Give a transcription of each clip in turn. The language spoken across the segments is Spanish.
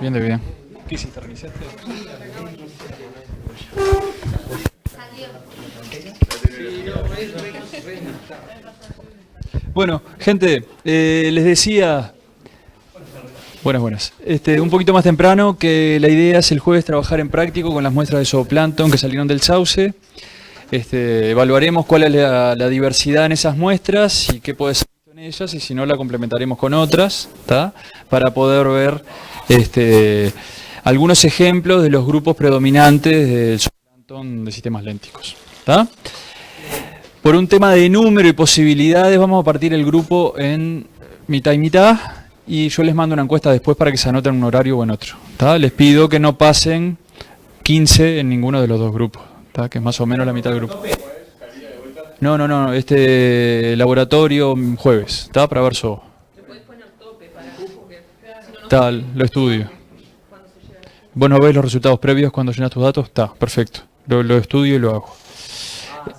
Bien de bien. ¿Qué hiciste? ¿Reiniciaste? Bueno, gente, les decía... Buenas. Un poquito más temprano que la idea es el jueves trabajar en práctico con las muestras de zooplancton que salieron del sauce. Evaluaremos cuál es la diversidad en esas muestras y qué puede ser en ellas, y si no la complementaremos con otras, ¿tá? Para poder ver algunos ejemplos de los grupos predominantes del zooplancton de sistemas lénticos, ¿tá? Por un tema de número y posibilidades vamos a partir el grupo en mitad y mitad, y yo les mando una encuesta después para que se anoten en un horario o en otro, ¿tá? Les pido que no pasen 15 en ninguno de los dos grupos, ¿tá? Que es más o menos la mitad del grupo. No, laboratorio jueves, ¿está? Para ver zoo. ¿Te podés poner tope para tal, lo estudio. ¿Vos no ves los resultados previos cuando llenas tus datos? Está, perfecto. Lo estudio y lo hago.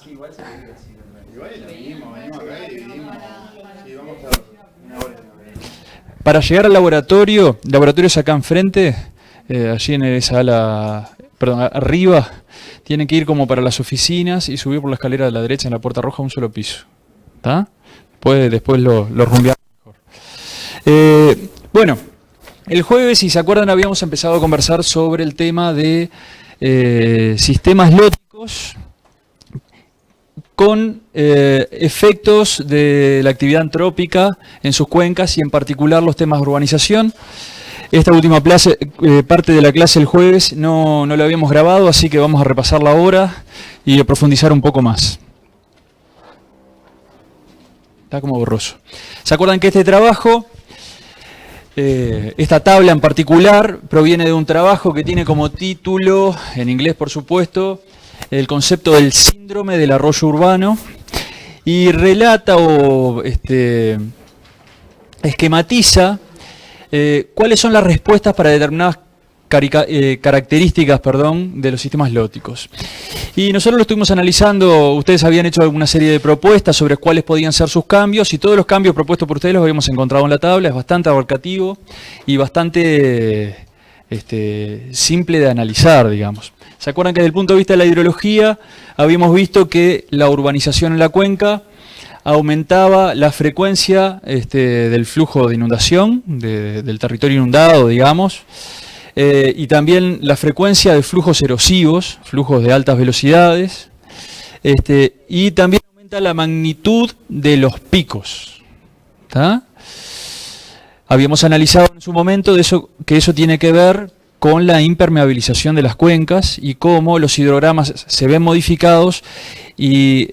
Sí, igual se puede decir. Igual venimos acá y dividimos. Sí, vamos a una hora. Para llegar al laboratorio es acá enfrente, allí en esa ala, perdón, arriba. Tienen que ir como para las oficinas y subir por la escalera de la derecha en la puerta roja a un solo piso. ¿Tá? Después lo rumbeamos mejor. Bueno, el jueves, si se acuerdan, habíamos empezado a conversar sobre el tema de sistemas lóticos con efectos de la actividad antrópica en sus cuencas y en particular los temas de urbanización. Esta última parte de la clase el jueves no la habíamos grabado, así que vamos a repasarla ahora y a profundizar un poco más. Está como borroso. ¿Se acuerdan que este trabajo, esta tabla en particular, proviene de un trabajo que tiene como título, en inglés por supuesto, el concepto del síndrome del arroyo urbano, y relata o esquematiza cuáles son las respuestas para determinadas características de los sistemas lóticos. Y nosotros lo estuvimos analizando, ustedes habían hecho alguna serie de propuestas sobre cuáles podían ser sus cambios, y todos los cambios propuestos por ustedes los habíamos encontrado en la tabla. Es bastante abarcativo y bastante simple de analizar, digamos. ¿Se acuerdan que desde el punto de vista de la hidrología habíamos visto que la urbanización en la cuenca aumentaba la frecuencia del flujo de inundación, del territorio inundado, digamos, y también la frecuencia de flujos erosivos, flujos de altas velocidades, y también aumenta la magnitud de los picos, ¿tá? Habíamos analizado en su momento que eso tiene que ver con la impermeabilización de las cuencas y cómo los hidrogramas se ven modificados y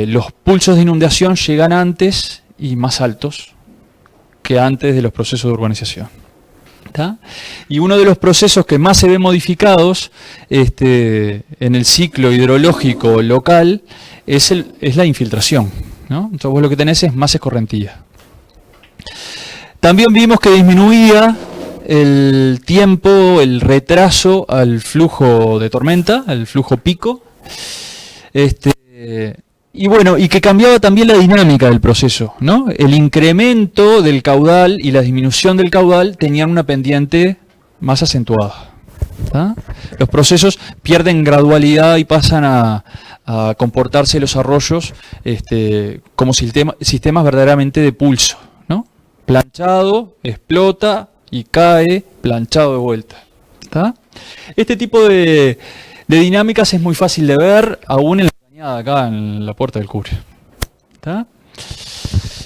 los pulsos de inundación llegan antes y más altos que antes de los procesos de urbanización. ¿Tá? Y uno de los procesos que más se ven modificados en el ciclo hidrológico local es la infiltración, ¿no? Entonces vos lo que tenés es más escorrentía. También vimos que disminuía el tiempo, el retraso al flujo de tormenta, al flujo pico, y que cambiaba también la dinámica del proceso, ¿no? El incremento del caudal y la disminución del caudal tenían una pendiente más acentuada, ¿tá? Los procesos pierden gradualidad y pasan a comportarse los arroyos como sistemas verdaderamente de pulso, ¿no? Planchado, explota y cae, planchado de vuelta, ¿tá? Este tipo de dinámicas es muy fácil de ver, aún en la cañada acá en la puerta del Cubre, ¿tá?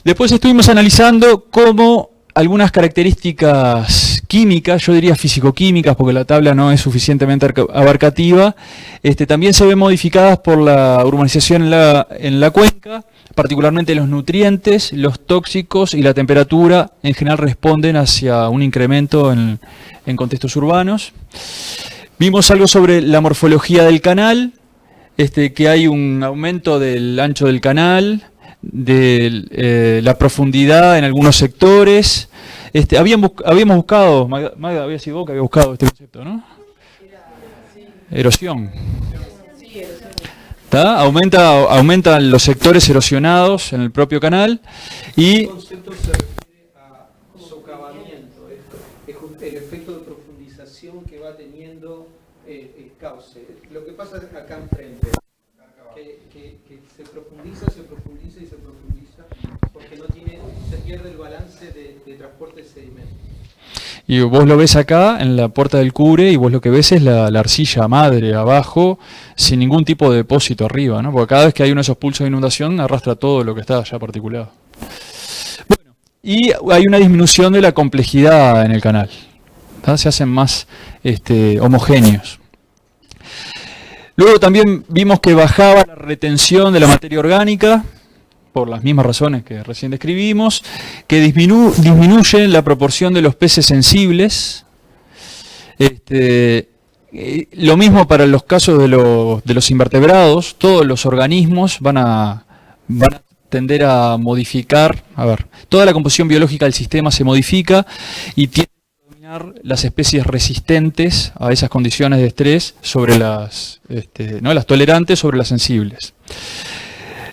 Después estuvimos analizando cómo algunas características químicas, yo diría físico-químicas, porque la tabla no es suficientemente abarcativa, también se ven modificadas por la urbanización en la cuenca. Particularmente los nutrientes, los tóxicos y la temperatura en general responden hacia un incremento en contextos urbanos. Vimos algo sobre la morfología del canal, que hay un aumento del ancho del canal, de la profundidad en algunos sectores. Habíamos buscado, Magda, había sido vos que había buscado este concepto, ¿no? Erosión. ¿Tá? Aumentan los sectores erosionados en el propio canal y... El concepto se refiere a socavamiento, el efecto de profundidad. profundización que va teniendo el cauce. Lo que pasa acá enfrente, que se profundiza y se profundiza, porque se pierde el balance de transporte de sedimentos. Y vos lo ves acá en la puerta del cubre y vos lo que ves es la arcilla madre abajo sin ningún tipo de depósito arriba, ¿no? Porque cada vez que hay uno de esos pulsos de inundación arrastra todo lo que está allá particulado. Bueno, y hay una disminución de la complejidad en el canal, ¿tá? Se hacen más homogéneos. Luego también vimos que bajaba la retención de la materia orgánica, por las mismas razones que recién describimos, que disminuye la proporción de los peces sensibles. Lo mismo para los casos de los invertebrados, todos los organismos van a tender a modificar, toda la composición biológica del sistema se modifica y tiende a dominar las especies resistentes a esas condiciones de estrés sobre las tolerantes sobre las sensibles.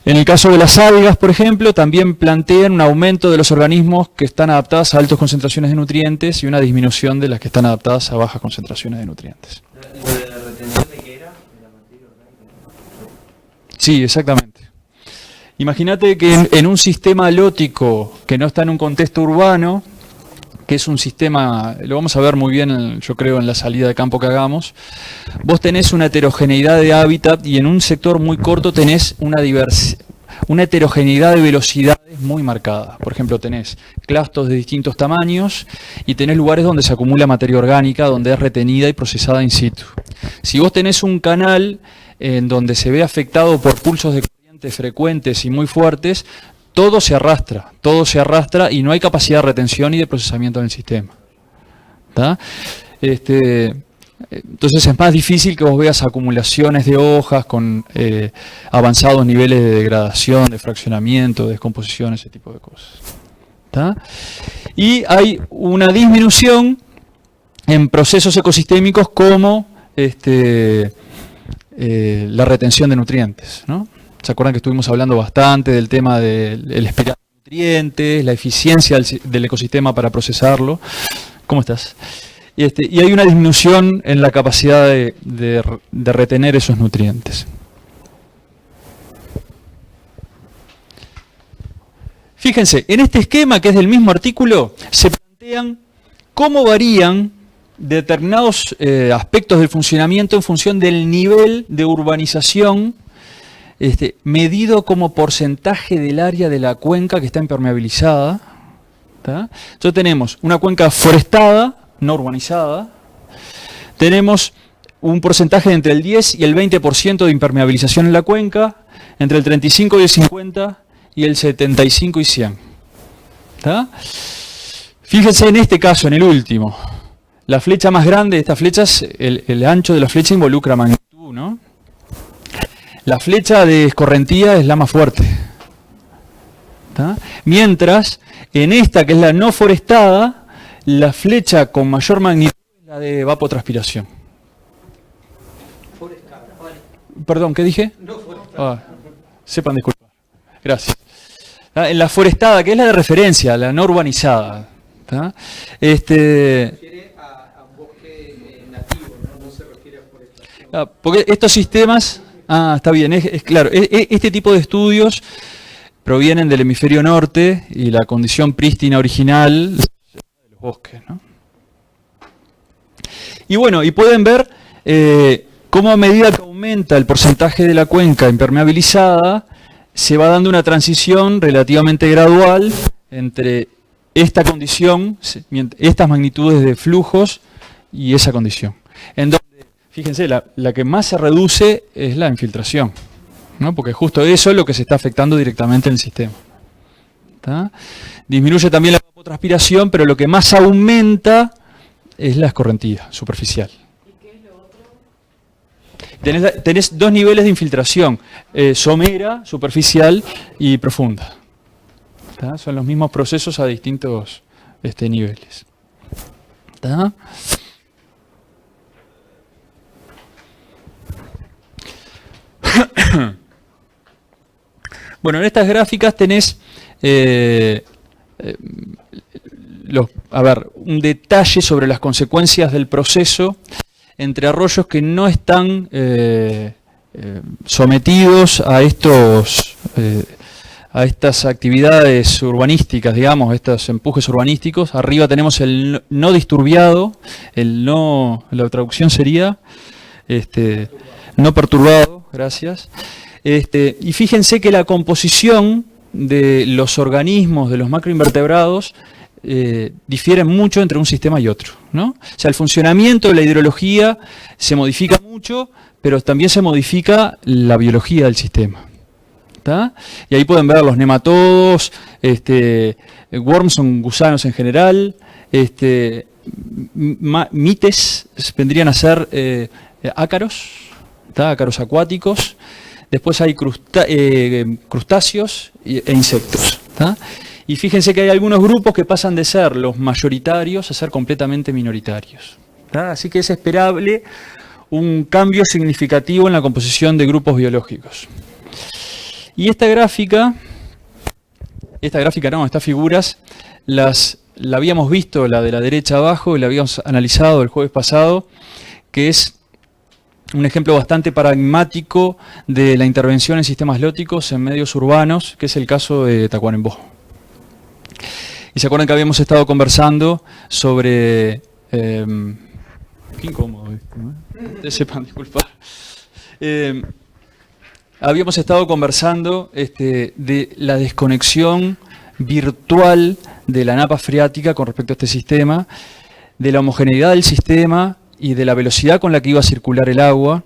En el caso de las algas, por ejemplo, también plantean un aumento de los organismos que están adaptados a altas concentraciones de nutrientes y una disminución de las que están adaptadas a bajas concentraciones de nutrientes. ¿Lo de la retención de qué era? ¿De la materia orgánica? Sí, exactamente. Imagínate que en un sistema alótico que no está en un contexto urbano, que es un sistema, lo vamos a ver muy bien, yo creo, en la salida de campo que hagamos, vos tenés una heterogeneidad de hábitat y en un sector muy corto tenés una heterogeneidad de velocidades muy marcada. Por ejemplo, tenés clastos de distintos tamaños y tenés lugares donde se acumula materia orgánica, donde es retenida y procesada in situ. Si vos tenés un canal en donde se ve afectado por pulsos de corriente frecuentes y muy fuertes, todo se arrastra y no hay capacidad de retención y de procesamiento en el sistema. ¿Tá? Entonces es más difícil que vos veas acumulaciones de hojas con avanzados niveles de degradación, de fraccionamiento, de descomposición, ese tipo de cosas. ¿Tá? Y hay una disminución en procesos ecosistémicos como la retención de nutrientes, ¿no? ¿Se acuerdan que estuvimos hablando bastante del tema del espiral de nutrientes, la eficiencia del ecosistema para procesarlo? ¿Cómo estás? Y hay una disminución en la capacidad de retener esos nutrientes. Fíjense, en este esquema, que es del mismo artículo, se plantean cómo varían determinados aspectos del funcionamiento en función del nivel de urbanización medido como porcentaje del área de la cuenca que está impermeabilizada. ¿Tá? Entonces tenemos una cuenca forestada, no urbanizada. Tenemos un porcentaje de entre el 10 y el 20% de impermeabilización en la cuenca, entre el 35 y el 50 y el 75 y 100. ¿Tá? Fíjense en este caso, en el último. La flecha más grande de estas flechas, el ancho de la flecha involucra magnitud, ¿no? La flecha de escorrentía es la más fuerte. ¿Tá? Mientras, en esta, que es la no forestada, la flecha con mayor magnitud es la de evapotranspiración. Forestada. Perdón, ¿qué dije? No forestada. Sepan disculpar. Gracias. ¿Tá? En la forestada, que es la de referencia, la no urbanizada. ¿Tá? Se refiere a un bosque nativo, no se refiere a forestación. Porque estos sistemas... está bien, es claro. Este tipo de estudios provienen del hemisferio norte y la condición prístina original de los bosques, ¿no? Y bueno, y pueden ver cómo a medida que aumenta el porcentaje de la cuenca impermeabilizada, se va dando una transición relativamente gradual entre esta condición, estas magnitudes de flujos y esa condición. En donde, fíjense, la que más se reduce es la infiltración, ¿no? Porque justo eso es lo que se está afectando directamente en el sistema. ¿Tá? Disminuye también la evapotranspiración, pero lo que más aumenta es la escorrentía superficial. ¿Y qué es lo otro? Tenés dos niveles de infiltración, somera, superficial y profunda. ¿Tá? Son los mismos procesos a distintos niveles. ¿Tá? Bueno, en estas gráficas tenés un detalle sobre las consecuencias del proceso entre arroyos que no están sometidos a estas actividades urbanísticas, digamos, estos empujes urbanísticos. Arriba tenemos el no disturbiado, la traducción sería no perturbado, gracias. Y fíjense que la composición de los organismos, de los macroinvertebrados, difieren mucho entre un sistema y otro, ¿no? O sea, el funcionamiento de la hidrología se modifica mucho, pero también se modifica la biología del sistema. ¿Tá? Y ahí pueden ver los nematodos, worms son gusanos en general, mites vendrían a ser ácaros, ¿tá? Ácaros acuáticos. Después hay crustáceos e insectos. ¿Tá? Y fíjense que hay algunos grupos que pasan de ser los mayoritarios a ser completamente minoritarios. ¿Tá? Así que es esperable un cambio significativo en la composición de grupos biológicos. Y estas figuras, la habíamos visto, la de la derecha abajo, y la habíamos analizado el jueves pasado, que es un ejemplo bastante paradigmático de la intervención en sistemas lóticos en medios urbanos, que es el caso de Tacuarembó. Y se acuerdan que habíamos estado conversando sobre... qué incómodo esto, ¿no? Sepan disculpar. Habíamos estado conversando de la desconexión virtual de la napa freática con respecto a este sistema, de la homogeneidad del sistema y de la velocidad con la que iba a circular el agua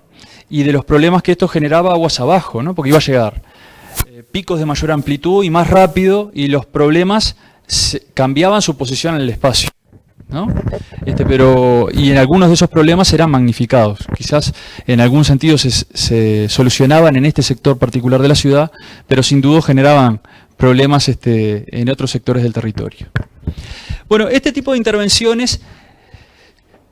y de los problemas que esto generaba aguas abajo, ¿no? Porque iba a llegar picos de mayor amplitud y más rápido, y los problemas cambiaban su posición en el espacio, ¿no? Y en algunos de esos problemas eran magnificados. Quizás en algún sentido se solucionaban en este sector particular de la ciudad, pero sin duda generaban problemas en otros sectores del territorio. Bueno, este tipo de intervenciones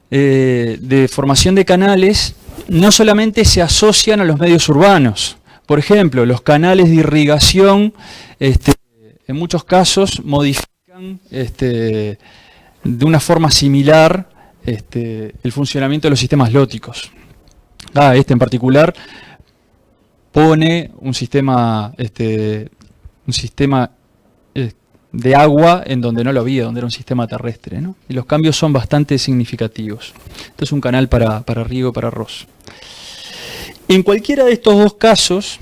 de formación de canales no solamente se asocian a los medios urbanos. Por ejemplo, los canales de irrigación en muchos casos modifican de una forma similar el funcionamiento de los sistemas lóticos. En particular pone un sistema de agua en donde no lo había, donde era un sistema terrestre, ¿no? Y los cambios son bastante significativos. Esto es un canal para riego y para arroz. En cualquiera de estos dos casos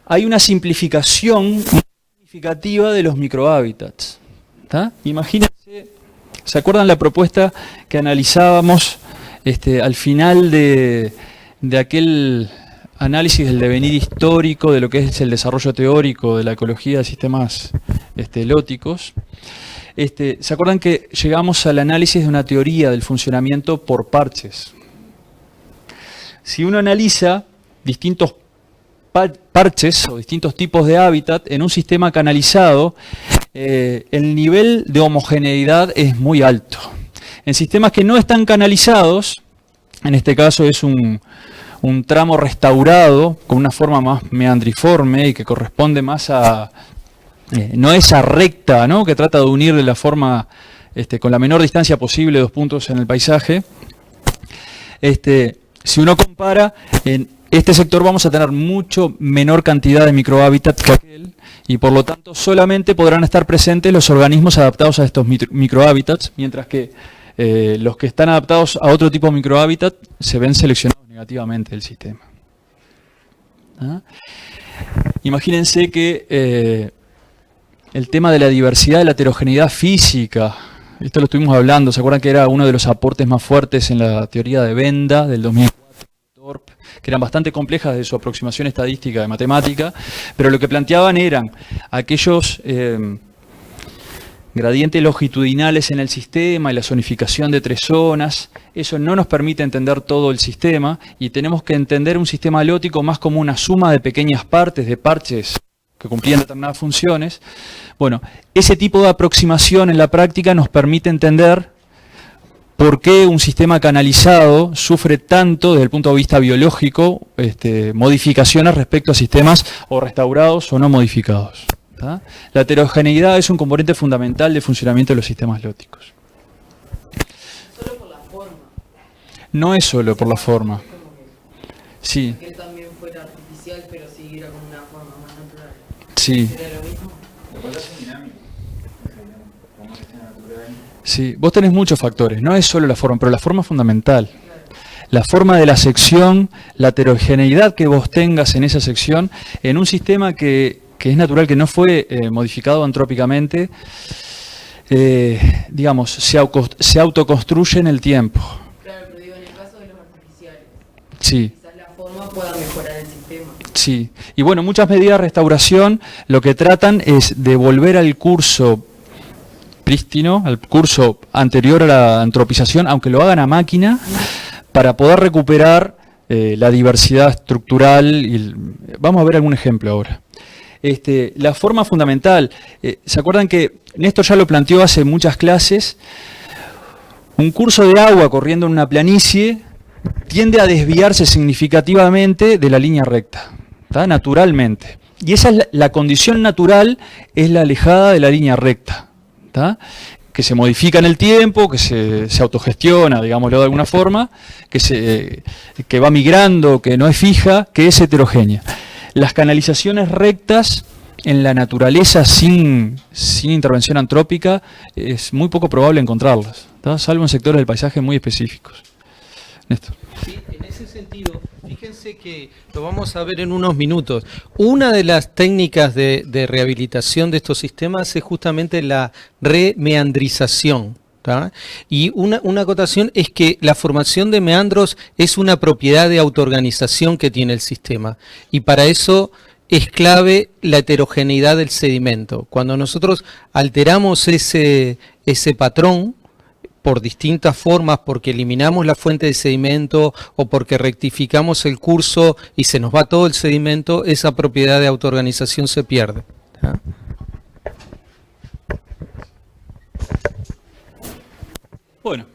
hay una simplificación significativa de los microhábitats. Imagínense, ¿se acuerdan la propuesta que analizábamos al final de aquel análisis del devenir histórico de lo que es el desarrollo teórico de la ecología de sistemas lóticos? ¿Se acuerdan que llegamos al análisis de una teoría del funcionamiento por parches? Si uno analiza distintos parches o distintos tipos de hábitat en un sistema canalizado, el nivel de homogeneidad es muy alto. En sistemas que no están canalizados, en este caso es un tramo restaurado con una forma más meandriforme y que corresponde más a... no esa recta, ¿no?, que trata de unir de la forma con la menor distancia posible dos puntos en el paisaje. Si uno compara, en este sector vamos a tener mucho menor cantidad de microhábitats que aquel, y por lo tanto solamente podrán estar presentes los organismos adaptados a estos microhábitats, mientras que los que están adaptados a otro tipo de microhábitat se ven seleccionados negativamente del sistema. Imagínense que el tema de la diversidad, de la heterogeneidad física, esto lo estuvimos hablando, ¿se acuerdan que era uno de los aportes más fuertes en la teoría de Benda del 2004, que eran bastante complejas de su aproximación estadística de matemática, pero lo que planteaban eran aquellos gradientes longitudinales en el sistema y la zonificación de 3 zonas? Eso no nos permite entender todo el sistema, y tenemos que entender un sistema lótico más como una suma de pequeñas partes, de parches que cumplían determinadas funciones. Bueno, ese tipo de aproximación en la práctica nos permite entender por qué un sistema canalizado sufre tanto desde el punto de vista biológico modificaciones respecto a sistemas o restaurados o no modificados. ¿tá? La heterogeneidad es un componente fundamental del funcionamiento de los sistemas lóticos. Solo por la forma. No es solo por la forma. Sí, Que él también fuera artificial, pero siguiera con una forma más natural. sí, ¿Sería lo mismo? Lo cual es dinámico. Como que sea natural. sí. Vos tenés muchos factores, no es solo la forma, pero la forma es fundamental. La forma de la sección, la heterogeneidad que vos tengas en esa sección, en un sistema que es natural, que no fue modificado antrópicamente, digamos, se autoconstruye en el tiempo. Claro, pero digo, en el caso de los artificiales, Sí, quizás la forma pueda mejorar el sistema. sí. Y bueno, muchas medidas de restauración lo que tratan es de volver al curso prístino, al curso anterior a la antropización, aunque lo hagan a máquina, para poder recuperar la diversidad estructural. Vamos a ver algún ejemplo ahora. La forma fundamental, ¿se acuerdan que Néstor ya lo planteó hace muchas clases? Un curso de agua corriendo en una planicie tiende a desviarse significativamente de la línea recta, ¿tá? Naturalmente. Y esa es la condición natural, es la alejada de la línea recta, ¿tá? Que se modifica en el tiempo, que se autogestiona, digámoslo de alguna forma, que va migrando, que no es fija, que es heterogénea. Las canalizaciones rectas en la naturaleza sin intervención antrópica es muy poco probable encontrarlas, ¿tá? Salvo en sectores del paisaje muy específicos. Néstor. Sí, en ese sentido, fíjense que lo vamos a ver en unos minutos. Una de las técnicas de rehabilitación de estos sistemas es justamente la remeandrización, ¿tá? Y una acotación es que la formación de meandros es una propiedad de autoorganización que tiene el sistema. Y para eso es clave la heterogeneidad del sedimento. Cuando nosotros alteramos ese patrón, por distintas formas, porque eliminamos la fuente de sedimento o porque rectificamos el curso y se nos va todo el sedimento, esa propiedad de autoorganización se pierde, ¿tá? Bueno,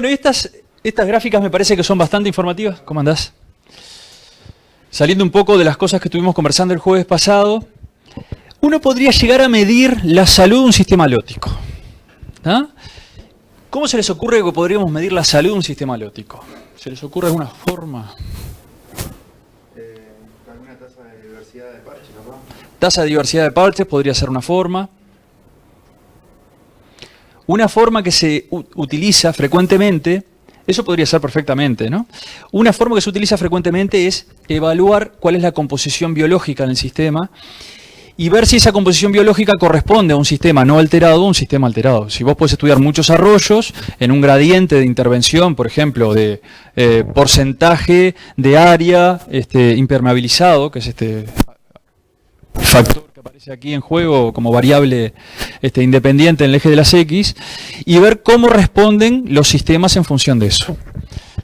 y estas gráficas me parece que son bastante informativas. ¿Cómo andás? Saliendo un poco de las cosas que estuvimos conversando el jueves pasado, uno podría llegar a medir la salud de un sistema lótico, ¿tá? ¿Cómo se les ocurre que podríamos medir la salud de un sistema lótico? ¿Se les ocurre alguna forma? ¿Alguna tasa de diversidad de parches, capaz? Tasa de diversidad de parches podría ser una forma. Una forma que se utiliza frecuentemente, eso podría ser perfectamente, ¿no? Una forma que se utiliza frecuentemente es evaluar cuál es la composición biológica en el sistema y ver si esa composición biológica corresponde a un sistema no alterado o a un sistema alterado. Si vos podés estudiar muchos arroyos en un gradiente de intervención, por ejemplo, de porcentaje de área impermeabilizado, que es este factor que aparece aquí en juego como variable independiente en el eje de las X, y ver cómo responden los sistemas en función de eso,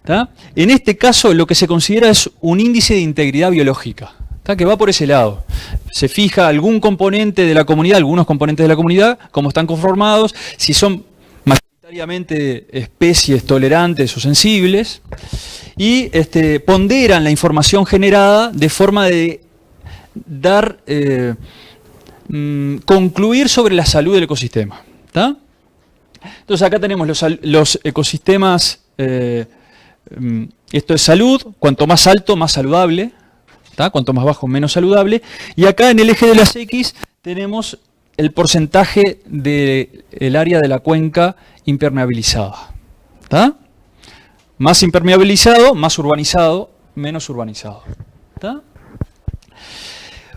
¿tá? En este caso lo que se considera es un índice de integridad biológica, ¿tá? Que va por ese lado. Se fija algún componente de la comunidad, algunos componentes de la comunidad, cómo están conformados, si son mayoritariamente especies tolerantes o sensibles, y ponderan la información generada de forma de dar, concluir sobre la salud del ecosistema, ¿tá? Entonces acá tenemos los ecosistemas, esto es salud, cuanto más alto, más saludable, ¿tá? Cuanto más bajo, menos saludable, y acá en el eje de las X tenemos el porcentaje del área de la cuenca impermeabilizada, ¿tá? Más impermeabilizado, más urbanizado, menos urbanizado, ¿tá?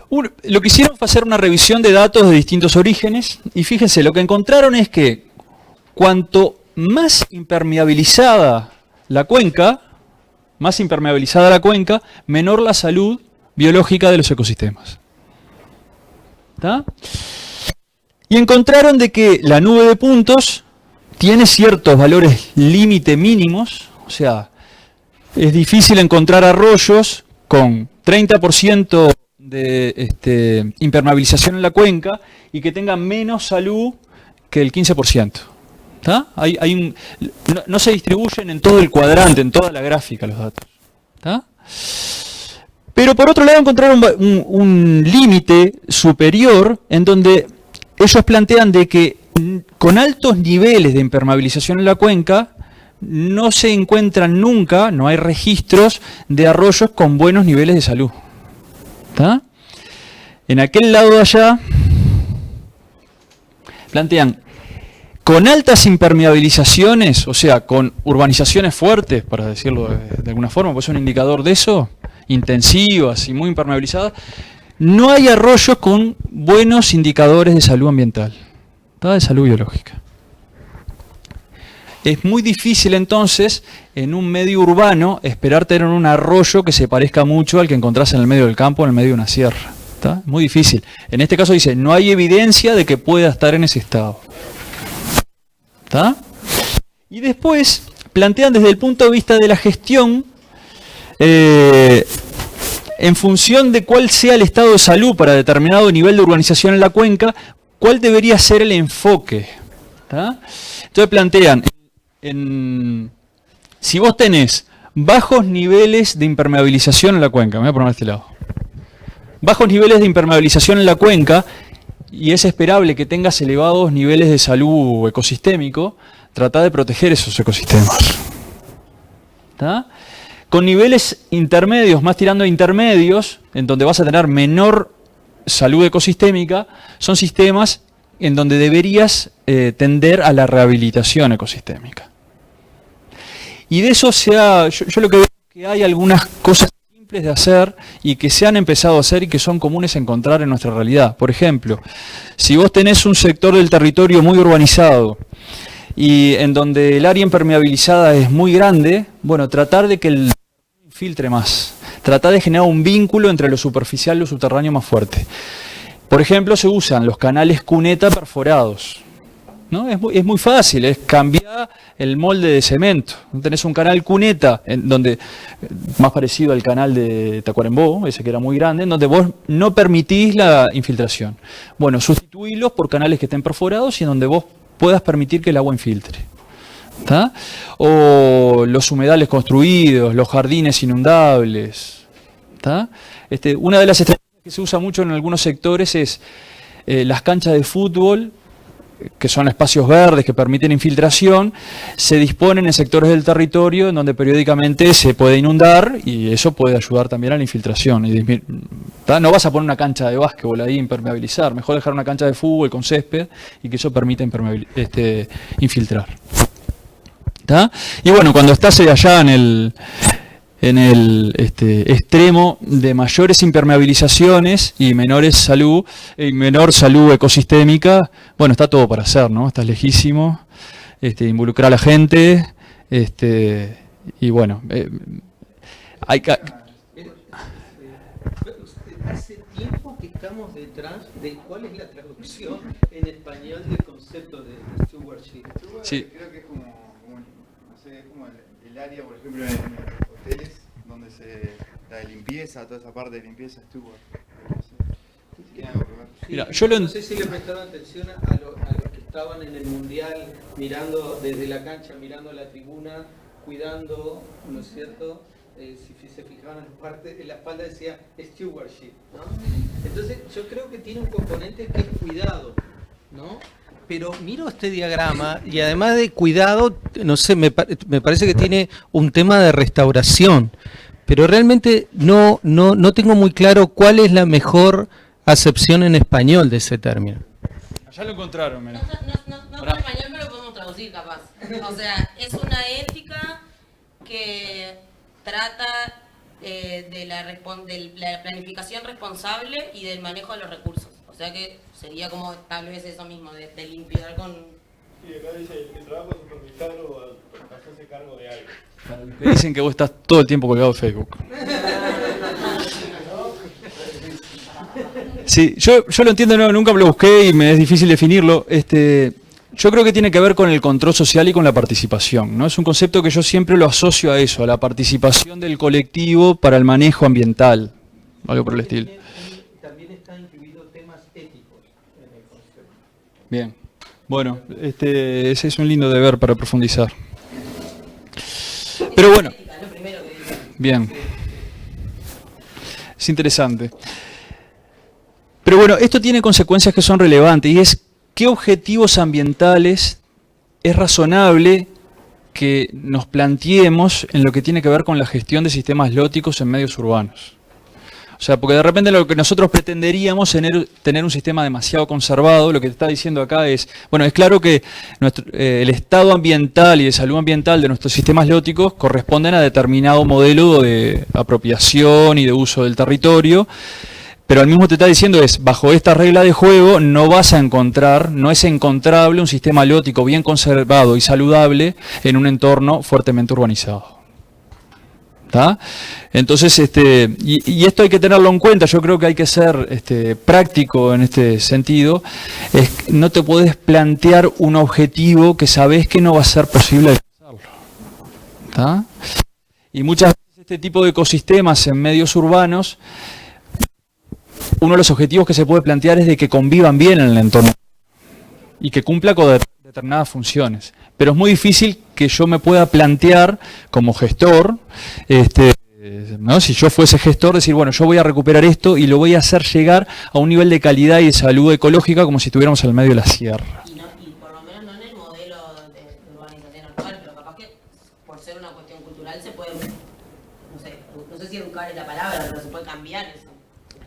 Lo que hicieron fue hacer una revisión de datos de distintos orígenes y fíjense, lo que encontraron es que cuanto más impermeabilizada la cuenca, menor la salud biológica de los ecosistemas, ¿tá? Y encontraron de que la nube de puntos tiene ciertos valores límite mínimos, o sea, es difícil encontrar arroyos con 30% de impermeabilización en la cuenca y que tengan menos salud que el 15%. ¿Tá? No se distribuyen en todo el cuadrante, en toda la gráfica los datos, ¿tá? Pero por otro lado encontraron un límite superior en donde ellos plantean de que con altos niveles de impermeabilización en la cuenca no se encuentran nunca, no hay registros de arroyos con buenos niveles de salud. ¿Está? En aquel lado de allá plantean con altas impermeabilizaciones, o sea, con urbanizaciones fuertes, para decirlo de alguna forma, pues es un indicador de eso, intensivas y muy impermeabilizadas, no hay arroyos con buenos indicadores de salud ambiental, ¿está? De salud biológica. Es muy difícil entonces, en un medio urbano, esperar tener un arroyo que se parezca mucho al que encontrás en el medio del campo, en el medio de una sierra. ¿Está? Muy difícil. En este caso dice, no hay evidencia de que pueda estar en ese estado. ¿Está? Y después plantean desde el punto de vista de la gestión, en función de cuál sea el estado de salud para determinado nivel de urbanización en la cuenca, cuál debería ser el enfoque. ¿Está? Entonces plantean, si vos tenés bajos niveles de impermeabilización en la cuenca, me voy a poner a este lado, bajos niveles de impermeabilización en la cuenca, y es esperable que tengas elevados niveles de salud ecosistémico, trata de proteger esos ecosistemas. ¿Está? Con niveles intermedios, más tirando a intermedios, en donde vas a tener menor salud ecosistémica, son sistemas en donde deberías tender a la rehabilitación ecosistémica. Y de eso yo lo que veo es que hay algunas cosas simples de hacer y que se han empezado a hacer y que son comunes a encontrar en nuestra realidad. Por ejemplo, si vos tenés un sector del territorio muy urbanizado y en donde el área impermeabilizada es muy grande, bueno, tratar de que el filtre más, tratar de generar un vínculo entre lo superficial y lo subterráneo más fuerte. Por ejemplo, se usan los canales cuneta perforados, ¿no? Es muy fácil, es cambiar el molde de cemento. Tenés un canal cuneta, más parecido al canal de Tacuarembó, ese que era muy grande, en donde vos no permitís la infiltración. Bueno, sustituílos por canales que estén perforados y en donde vos puedas permitir que el agua infiltre. ¿Está? O los humedales construidos, los jardines inundables. ¿Está? Una de las estrategias que se usa mucho en algunos sectores es las canchas de fútbol, que son espacios verdes que permiten infiltración, se disponen en sectores del territorio en donde periódicamente se puede inundar y eso puede ayudar también a la infiltración. No vas a poner una cancha de básquetbol ahí impermeabilizar, mejor dejar una cancha de fútbol con césped y que eso permita infiltrar. ¿Está? Y bueno, cuando estás allá en el extremo de mayores impermeabilizaciones y menor salud ecosistémica, bueno, está todo para hacer, ¿no? Estás lejísimo, involucrar a la gente, y bueno, hay que... Hace tiempo que estamos detrás de cuál es la traducción en español del concepto de stewardship. Sí. Creo que es como el área, por ejemplo, en hoteles, donde la de limpieza, toda esa parte de limpieza, steward. Mira, No sé si le prestaron atención a los que estaban en el mundial, mirando desde la cancha, mirando la tribuna, cuidando, ¿no es cierto? Si se fijaban en la espalda decía stewardship, ¿no? Entonces yo creo que tiene un componente que es cuidado, ¿no? Pero miro este diagrama y además de cuidado, no sé, me parece que tiene un tema de restauración, pero realmente no tengo muy claro cuál es la mejor acepción en español de ese término. Allá lo encontraron, mira. No en español, pero lo podemos traducir capaz. O sea, es una ética que trata de la planificación responsable y del manejo de los recursos. O sea que sería como tal vez eso mismo, de limpiar con... Sí, acá dice el trabajo de supervisar o hacerse cargo de algo. Me dicen que vos estás todo el tiempo colgado de Facebook. Sí, yo lo entiendo, nunca me lo busqué y me es difícil definirlo. Yo creo que tiene que ver con el control social y con la participación, ¿no? Es un concepto que yo siempre lo asocio a eso, a la participación del colectivo para el manejo ambiental, algo por el estilo. También están incluidos temas éticos en el concepto. Bien, bueno, ese es un lindo deber para profundizar. Pero bueno, bien. Es interesante. Pero bueno, esto tiene consecuencias que son relevantes y es qué objetivos ambientales es razonable que nos planteemos en lo que tiene que ver con la gestión de sistemas lóticos en medios urbanos. O sea, porque de repente lo que nosotros pretenderíamos es tener un sistema demasiado conservado. Lo que te está diciendo acá es, bueno, es claro que el estado ambiental y de salud ambiental de nuestros sistemas lóticos corresponden a determinado modelo de apropiación y de uso del territorio, pero al mismo te está diciendo es, bajo esta regla de juego no vas a encontrar, no es encontrable un sistema lótico bien conservado y saludable en un entorno fuertemente urbanizado. ¿Tá? Entonces, y esto hay que tenerlo en cuenta. Yo creo que hay que ser práctico en este sentido. No te puedes plantear un objetivo que sabes que no va a ser posible alcanzarlo. ¿Tá? Y muchas veces este tipo de ecosistemas en medios urbanos, uno de los objetivos que se puede plantear es de que convivan bien en el entorno y que cumpla con determinadas funciones. Pero es muy difícil que yo me pueda plantear como gestor, ¿no? Si yo fuese gestor, decir, bueno, yo voy a recuperar esto y lo voy a hacer llegar a un nivel de calidad y de salud ecológica como si estuviéramos en el medio de la sierra. Y por lo menos no en el modelo de urbanización actual, pero capaz que por ser una cuestión cultural se puede, no sé si educar es la palabra, pero se puede cambiar eso.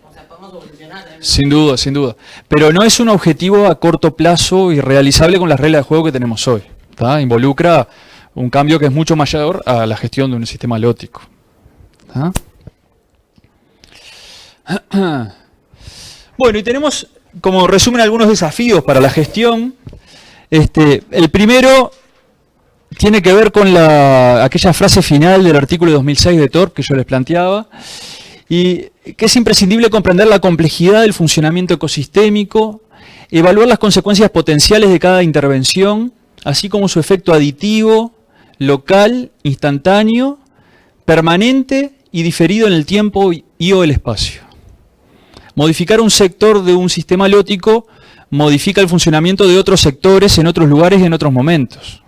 O sea, podemos evolucionar. Sin duda, sin duda. Pero no es un objetivo a corto plazo y realizable con las reglas de juego que tenemos hoy. ¿Tá? Involucra un cambio que es mucho mayor a la gestión de un sistema lótico. ¿Tá? Bueno, y tenemos como resumen algunos desafíos para la gestión. El primero tiene que ver con aquella frase final del artículo 2006 de TORP que yo les planteaba, y que es imprescindible comprender la complejidad del funcionamiento ecosistémico, evaluar las consecuencias potenciales de cada intervención, así como su efecto aditivo, local, instantáneo, permanente y diferido en el tiempo y o el espacio. Modificar un sector de un sistema lótico modifica el funcionamiento de otros sectores en otros lugares y en otros momentos.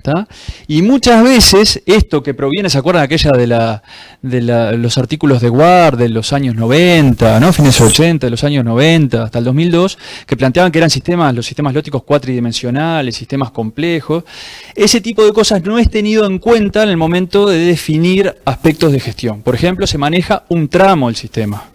¿Tá? Y muchas veces esto que proviene, ¿se acuerdan aquella de los artículos de Ward de los años 90, ¿no? Fines 80, de los años 90 hasta el 2002, que planteaban que eran los sistemas lóticos cuatridimensionales, sistemas complejos? Ese tipo de cosas no es tenido en cuenta en el momento de definir aspectos de gestión. Por ejemplo, se maneja un tramo del sistema,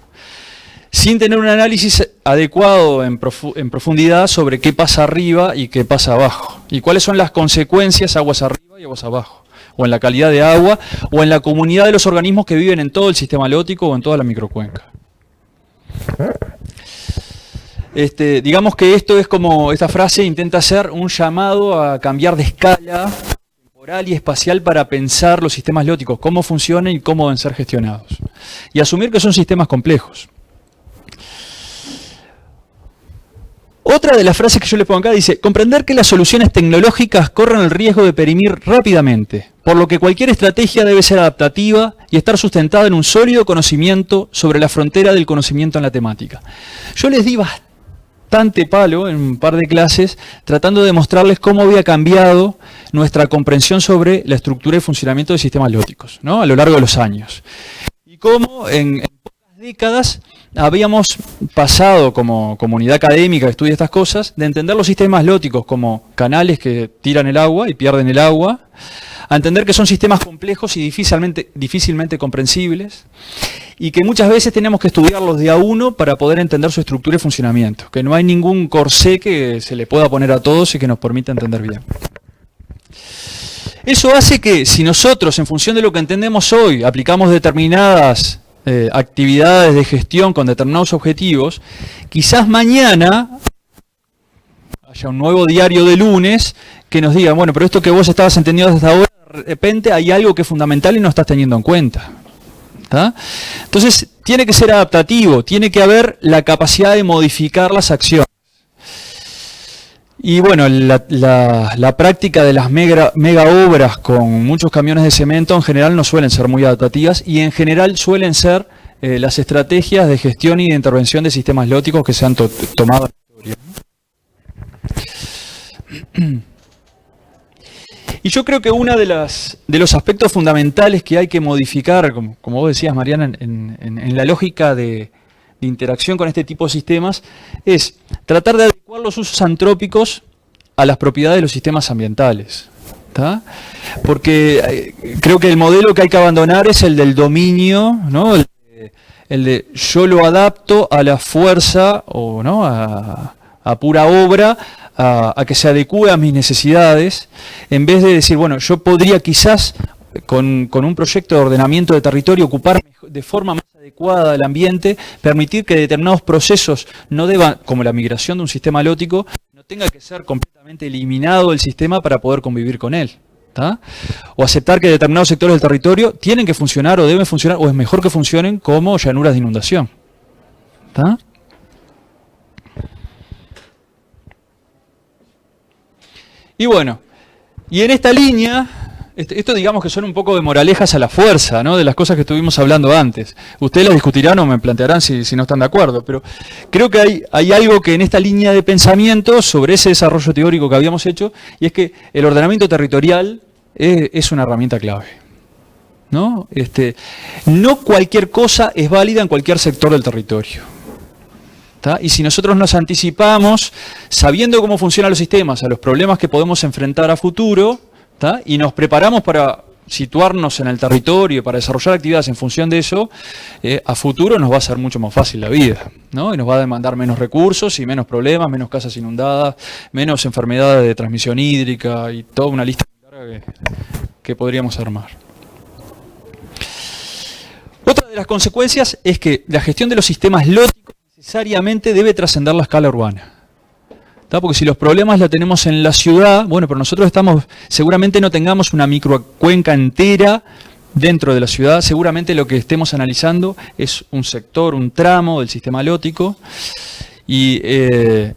sin tener un análisis adecuado en profundidad sobre qué pasa arriba y qué pasa abajo, y cuáles son las consecuencias aguas arriba y aguas abajo, o en la calidad de agua, o en la comunidad de los organismos que viven en todo el sistema lótico o en toda la microcuenca. Digamos que esto es como, esta frase intenta hacer un llamado a cambiar de escala temporal y espacial para pensar los sistemas lóticos, cómo funcionan y cómo deben ser gestionados, y asumir que son sistemas complejos. Otra de las frases que yo les pongo acá dice, comprender que las soluciones tecnológicas corren el riesgo de perimir rápidamente, por lo que cualquier estrategia debe ser adaptativa y estar sustentada en un sólido conocimiento sobre la frontera del conocimiento en la temática. Yo les di bastante palo en un par de clases tratando de mostrarles cómo había cambiado nuestra comprensión sobre la estructura y funcionamiento de sistemas lóticos, ¿no? A lo largo de los años. Y cómo en pocas décadas habíamos pasado como comunidad académica que estudia estas cosas, de entender los sistemas lóticos como canales que tiran el agua y pierden el agua, a entender que son sistemas complejos y difícilmente comprensibles, y que muchas veces tenemos que estudiarlos de a uno para poder entender su estructura y funcionamiento, que no hay ningún corsé que se le pueda poner a todos y que nos permita entender bien. Eso hace que si nosotros, en función de lo que entendemos hoy, aplicamos determinadas actividades de gestión con determinados objetivos, quizás mañana haya un nuevo diario de lunes que nos diga, bueno, pero esto que vos estabas entendiendo hasta ahora, de repente hay algo que es fundamental y no estás teniendo en cuenta. ¿Tá? Entonces, tiene que ser adaptativo, tiene que haber la capacidad de modificar las acciones. Y bueno, la práctica de las mega obras con muchos camiones de cemento en general no suelen ser muy adaptativas, y en general suelen ser las estrategias de gestión y de intervención de sistemas lóticos que se han tomado en la historia. Y yo creo que uno de los aspectos fundamentales que hay que modificar, como vos decías, Mariana, en la lógica de interacción con este tipo de sistemas, es tratar de adecuar los usos antrópicos a las propiedades de los sistemas ambientales. ¿Tá? Porque creo que el modelo que hay que abandonar es el del dominio, ¿no? El de yo lo adapto a la fuerza o ¿no? a pura obra, a que se adecue a mis necesidades, en vez de decir, bueno, yo podría quizás con un proyecto de ordenamiento de territorio ocupar de forma más adecuada el ambiente, permitir que determinados procesos no deban, como la migración de un sistema halótico, no tenga que ser completamente eliminado del sistema para poder convivir con él. ¿Tá? O aceptar que determinados sectores del territorio tienen que funcionar o deben funcionar, o es mejor que funcionen como llanuras de inundación. ¿Tá? Y bueno, y en esta línea, esto digamos que son un poco de moralejas a la fuerza, ¿no? De las cosas que estuvimos hablando antes. Ustedes las discutirán o me plantearán si no están de acuerdo, pero creo que hay algo que en esta línea de pensamiento sobre ese desarrollo teórico que habíamos hecho, y es que el ordenamiento territorial es una herramienta clave. ¿No? No cualquier cosa es válida en cualquier sector del territorio. ¿Tá? Y si nosotros nos anticipamos, sabiendo cómo funcionan los sistemas, a los problemas que podemos enfrentar a futuro, ¿tá? Y nos preparamos para situarnos en el territorio, para desarrollar actividades en función de eso, a futuro nos va a ser mucho más fácil la vida, ¿no? Y nos va a demandar menos recursos y menos problemas, menos casas inundadas, menos enfermedades de transmisión hídrica y toda una lista larga que podríamos armar. Otra de las consecuencias es que la gestión de los sistemas lóticos necesariamente debe trascender la escala urbana. ¿Tá? Porque si los problemas los tenemos en la ciudad, bueno, pero nosotros seguramente no tengamos una microcuenca entera dentro de la ciudad, seguramente lo que estemos analizando es un sector, un tramo del sistema lótico, y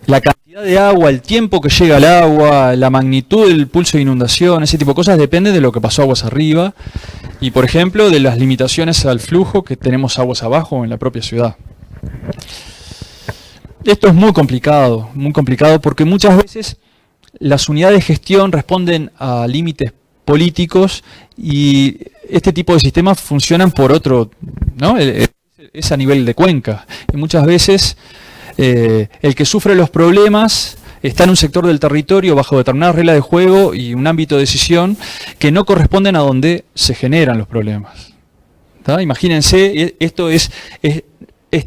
la cantidad de agua, el tiempo que llega al agua, la magnitud del pulso de inundación, ese tipo de cosas depende de lo que pasó aguas arriba, y por ejemplo de las limitaciones al flujo que tenemos aguas abajo en la propia ciudad. Esto es muy complicado porque muchas veces las unidades de gestión responden a límites políticos y este tipo de sistemas funcionan por otro, ¿no? Es a nivel de cuenca. Y muchas veces el que sufre los problemas está en un sector del territorio bajo determinadas reglas de juego y un ámbito de decisión que no corresponden a donde se generan los problemas. ¿Tá? Imagínense, esto es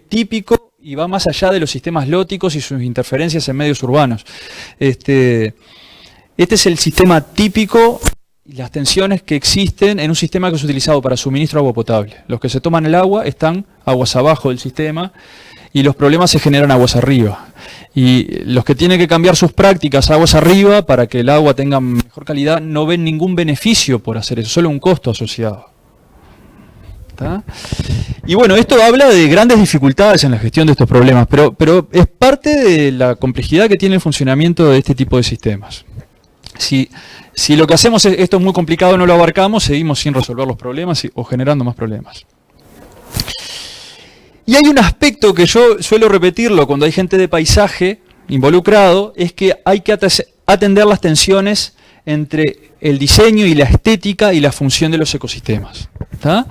típico y va más allá de los sistemas lóticos y sus interferencias en medios urbanos. Este es el sistema típico y las tensiones que existen en un sistema que es utilizado para suministro de agua potable. Los que se toman el agua están aguas abajo del sistema y los problemas se generan aguas arriba. Y los que tienen que cambiar sus prácticas a aguas arriba para que el agua tenga mejor calidad no ven ningún beneficio por hacer eso, solo un costo asociado. ¿Tá? Y bueno, esto habla de grandes dificultades en la gestión de estos problemas, pero es parte de la complejidad que tiene el funcionamiento de este tipo de sistemas. Si lo que hacemos es esto es muy complicado, no lo abarcamos, seguimos sin resolver los problemas o generando más problemas. Y hay un aspecto que yo suelo repetirlo cuando hay gente de paisaje involucrado, es que hay que atender las tensiones entre el diseño y la estética y la función de los ecosistemas. ¿Tá?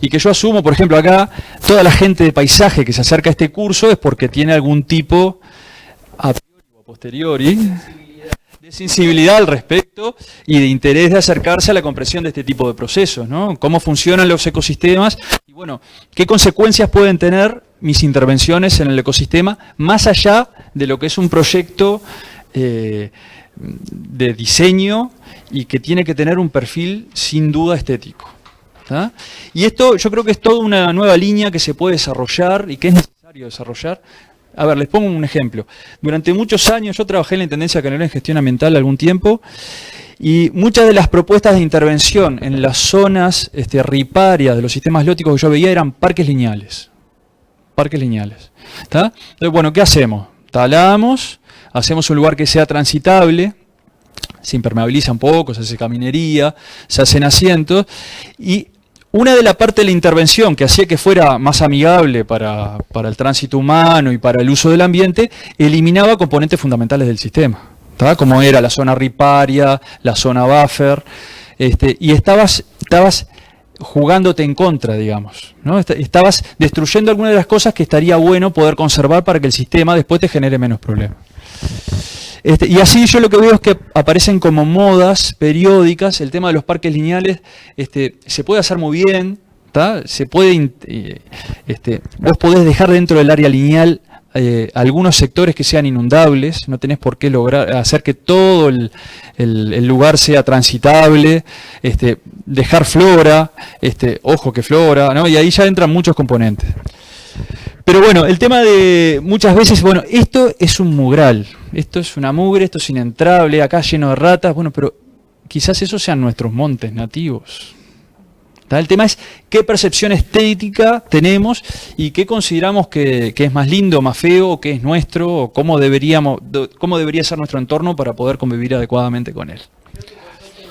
Y que yo asumo, por ejemplo, acá, toda la gente de paisaje que se acerca a este curso es porque tiene algún tipo, a priori o a posteriori, de sensibilidad al respecto y de interés de acercarse a la comprensión de este tipo de procesos, ¿no? Cómo funcionan los ecosistemas y, bueno, qué consecuencias pueden tener mis intervenciones en el ecosistema más allá de lo que es un proyecto de diseño y que tiene que tener un perfil sin duda estético. ¿Tá? Y esto yo creo que es toda una nueva línea que se puede desarrollar y que es necesario desarrollar. A ver, les pongo un ejemplo. Durante muchos años yo trabajé en la Intendencia Canelera en Gestión Ambiental algún tiempo y muchas de las propuestas de intervención en las zonas riparias de los sistemas lóticos que yo veía eran parques lineales. Parques lineales. ¿Tá? Entonces, bueno, ¿qué hacemos? Talamos, hacemos un lugar que sea transitable, se impermeabiliza un poco, se hace caminería, se hacen asientos y una de la parte de la intervención que hacía que fuera más amigable para el tránsito humano y para el uso del ambiente, eliminaba componentes fundamentales del sistema. ¿tá? Como era la zona riparia, la zona buffer, y estabas jugándote en contra, digamos, ¿no? Estabas destruyendo algunas de las cosas que estaría bueno poder conservar para que el sistema después te genere menos problemas. Y así yo lo que veo es que aparecen como modas periódicas. El tema de los parques lineales se puede hacer muy bien, ¿tá? Se puede, vos podés dejar dentro del área lineal algunos sectores que sean inundables, no tenés por qué lograr hacer que todo el lugar sea transitable, dejar flora, ojo que flora, ¿no? Y ahí ya entran muchos componentes. Pero bueno, el tema de muchas veces, bueno, esto es un mugral, esto es una mugre, esto es inentrable, acá lleno de ratas, bueno, pero quizás esos sean nuestros montes nativos. ¿Tá? El tema es qué percepción estética tenemos y qué consideramos que es más lindo, más feo, qué es nuestro, o cómo debería ser nuestro entorno para poder convivir adecuadamente con él.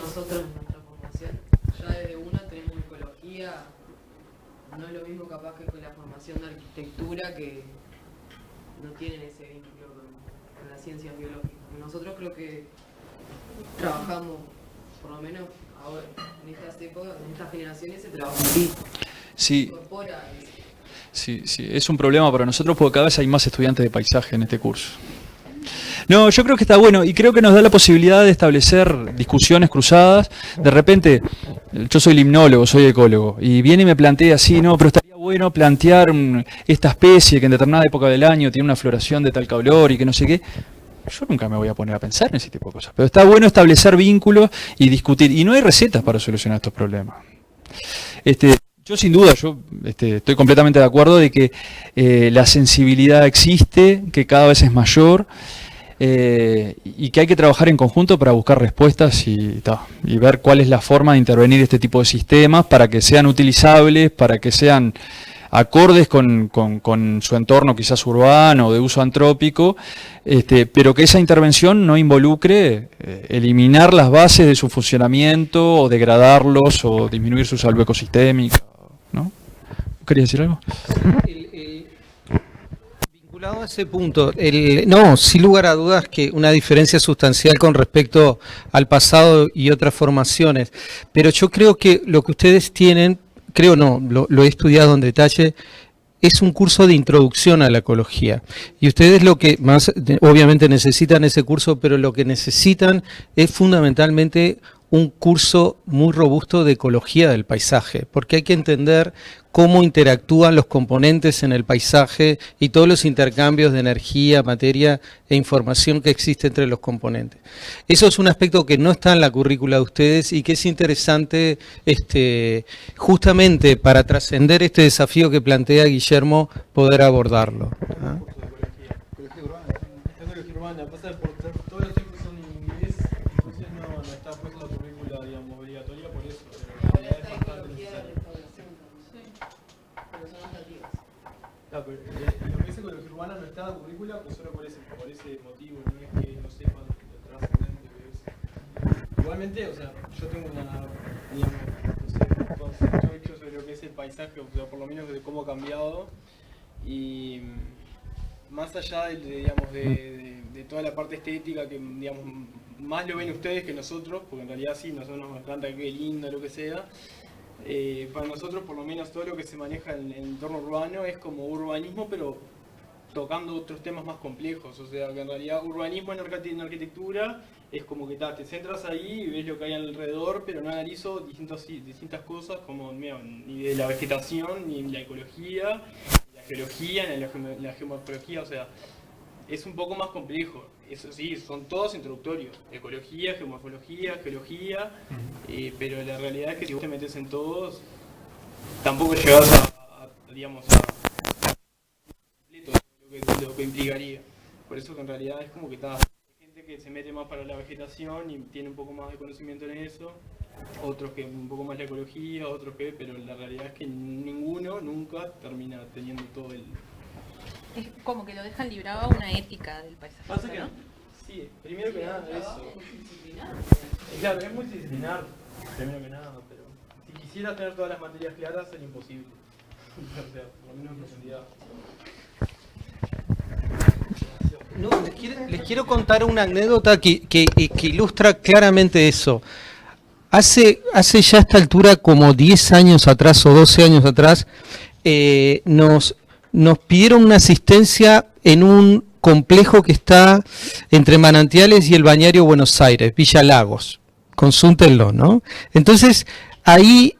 Nosotros en nuestra formación, ya desde una tenemos ecología, no es lo mismo capaz que con la formación de arquitectura, que no tienen ese vínculo con las ciencias biológicas. Nosotros creo que trabajamos, por lo menos ahora, en estas épocas, en estas generaciones se trabaja así. Sí. Incorpora eso. Sí, es un problema para nosotros porque cada vez hay más estudiantes de paisaje en este curso. No, yo creo que está bueno y creo que nos da la posibilidad de establecer discusiones cruzadas. De repente, yo soy limnólogo, soy ecólogo, y viene y me plantea así, no, pero estaría bueno plantear esta especie que en determinada época del año tiene una floración de tal color y que no sé qué. Yo nunca me voy a poner a pensar en ese tipo de cosas, pero está bueno establecer vínculos y discutir, y no hay recetas para solucionar estos problemas. Yo sin duda, estoy completamente de acuerdo de que la sensibilidad existe, que cada vez es mayor, y que hay que trabajar en conjunto para buscar respuestas y ver cuál es la forma de intervenir este tipo de sistemas para que sean utilizables, para que sean acordes con su entorno quizás urbano o de uso antrópico, pero que esa intervención no involucre eliminar las bases de su funcionamiento o degradarlos o disminuir su salud ecosistémica, ¿no? ¿Querías decir algo? Vinculado a ese punto, no, sin lugar a dudas que una diferencia sustancial con respecto al pasado y otras formaciones, pero yo creo que lo que ustedes tienen, creo no, lo he estudiado en detalle, es un curso de introducción a la ecología. Y ustedes lo que más, obviamente necesitan ese curso, pero lo que necesitan es fundamentalmente un curso muy robusto de ecología del paisaje, porque hay que entender cómo interactúan los componentes en el paisaje y todos los intercambios de energía, materia e información que existe entre los componentes. Eso es un aspecto que no está en la currícula de ustedes y que es interesante justamente para trascender este desafío que plantea Guillermo, poder abordarlo. ¿Ah? Ecología urbana, pasa por todos los textos son en inglés, entonces no está puesta la currícula, digamos, obligatoria por eso. Ahora está ecología de restauración. Sí, pero son las nativas. Claro, pero lo que es ecología urbana no está en la currícula pues solo por ese motivo, no es que no sepan lo trascendente que es. Igualmente, o sea, yo tengo una, digamos, no sé, un concepto hecho sobre lo que es el paisaje, o sea, por lo menos de cómo ha cambiado, y más allá de toda la parte estética que, digamos, más lo ven ustedes que nosotros, porque en realidad sí, nosotros nos encanta que es lindo, lo que sea. Para nosotros, por lo menos, todo lo que se maneja en el entorno urbano es como urbanismo, pero tocando otros temas más complejos. O sea, que en realidad urbanismo en arquitectura es como que te centras ahí y ves lo que hay alrededor, pero no analizo distintas cosas como ni de la vegetación, ni la ecología, ni la geología, ni la geomorfología. O sea, es un poco más complejo. Eso sí, son todos introductorios. Ecología, geomorfología, geología, pero la realidad es que si vos te metes en todos, tampoco llegás digamos, lo que implicaría. Por eso que en realidad es como que hay gente que se mete más para la vegetación y tiene un poco más de conocimiento en eso, otros que un poco más la ecología, otros que, pero la realidad es que ninguno nunca termina teniendo todo el... Es como que lo dejan librado a una ética del paisaje. Pasa que ¿no? Sí, primero que nada eso. Claro, es multidisciplinar, primero que nada, pero si quisieras tener todas las materias claras sería imposible. O sea, por lo menos en profundidad. No, les quiero contar una anécdota que ilustra claramente eso. Hace ya a esta altura, como 10 años atrás o 12 años atrás, nos pidieron una asistencia en un complejo que está entre Manantiales y el Balneario Buenos Aires, Villa Lagos. Consúltenlo, ¿no? Entonces, ahí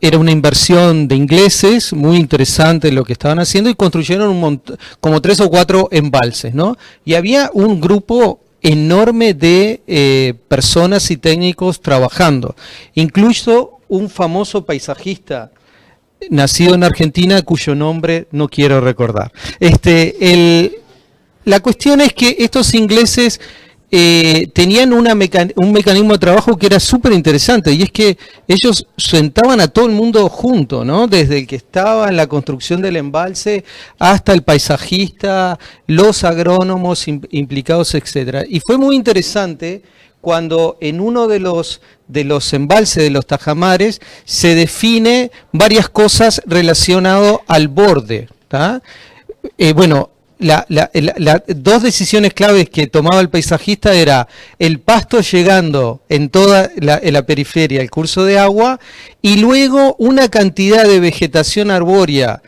era una inversión de ingleses, muy interesante lo que estaban haciendo, y construyeron como 3 o 4 embalses, ¿no? Y había un grupo enorme de personas y técnicos trabajando, incluso un famoso paisajista nacido en Argentina cuyo nombre no quiero recordar. La cuestión es que estos ingleses tenían un mecanismo de trabajo que era súper interesante, y es que ellos sentaban a todo el mundo junto, ¿no? Desde el que estaba en la construcción del embalse hasta el paisajista, los agrónomos implicados, etcétera. Y fue muy interesante cuando en uno de los embalses de los tajamares se define varias cosas relacionadas al borde, ¿tá? Dos decisiones claves que tomaba el paisajista era el pasto llegando en toda la periferia, el curso de agua, y luego una cantidad de vegetación arbórea,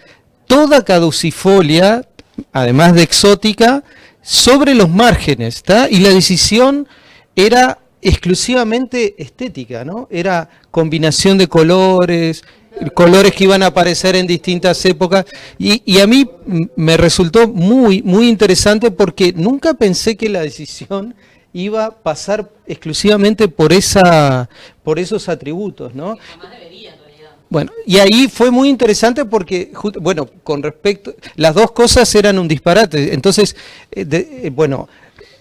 toda caducifolia, además de exótica, sobre los márgenes, ¿tá? Y la decisión era exclusivamente estética, ¿no? Era combinación de colores que iban a aparecer en distintas épocas, y a mí me resultó muy, muy interesante porque nunca pensé que la decisión iba a pasar exclusivamente por esos atributos, ¿no? Jamás debería, en realidad. Bueno, y ahí fue muy interesante porque, bueno, con respecto, las dos cosas eran un disparate. Entonces,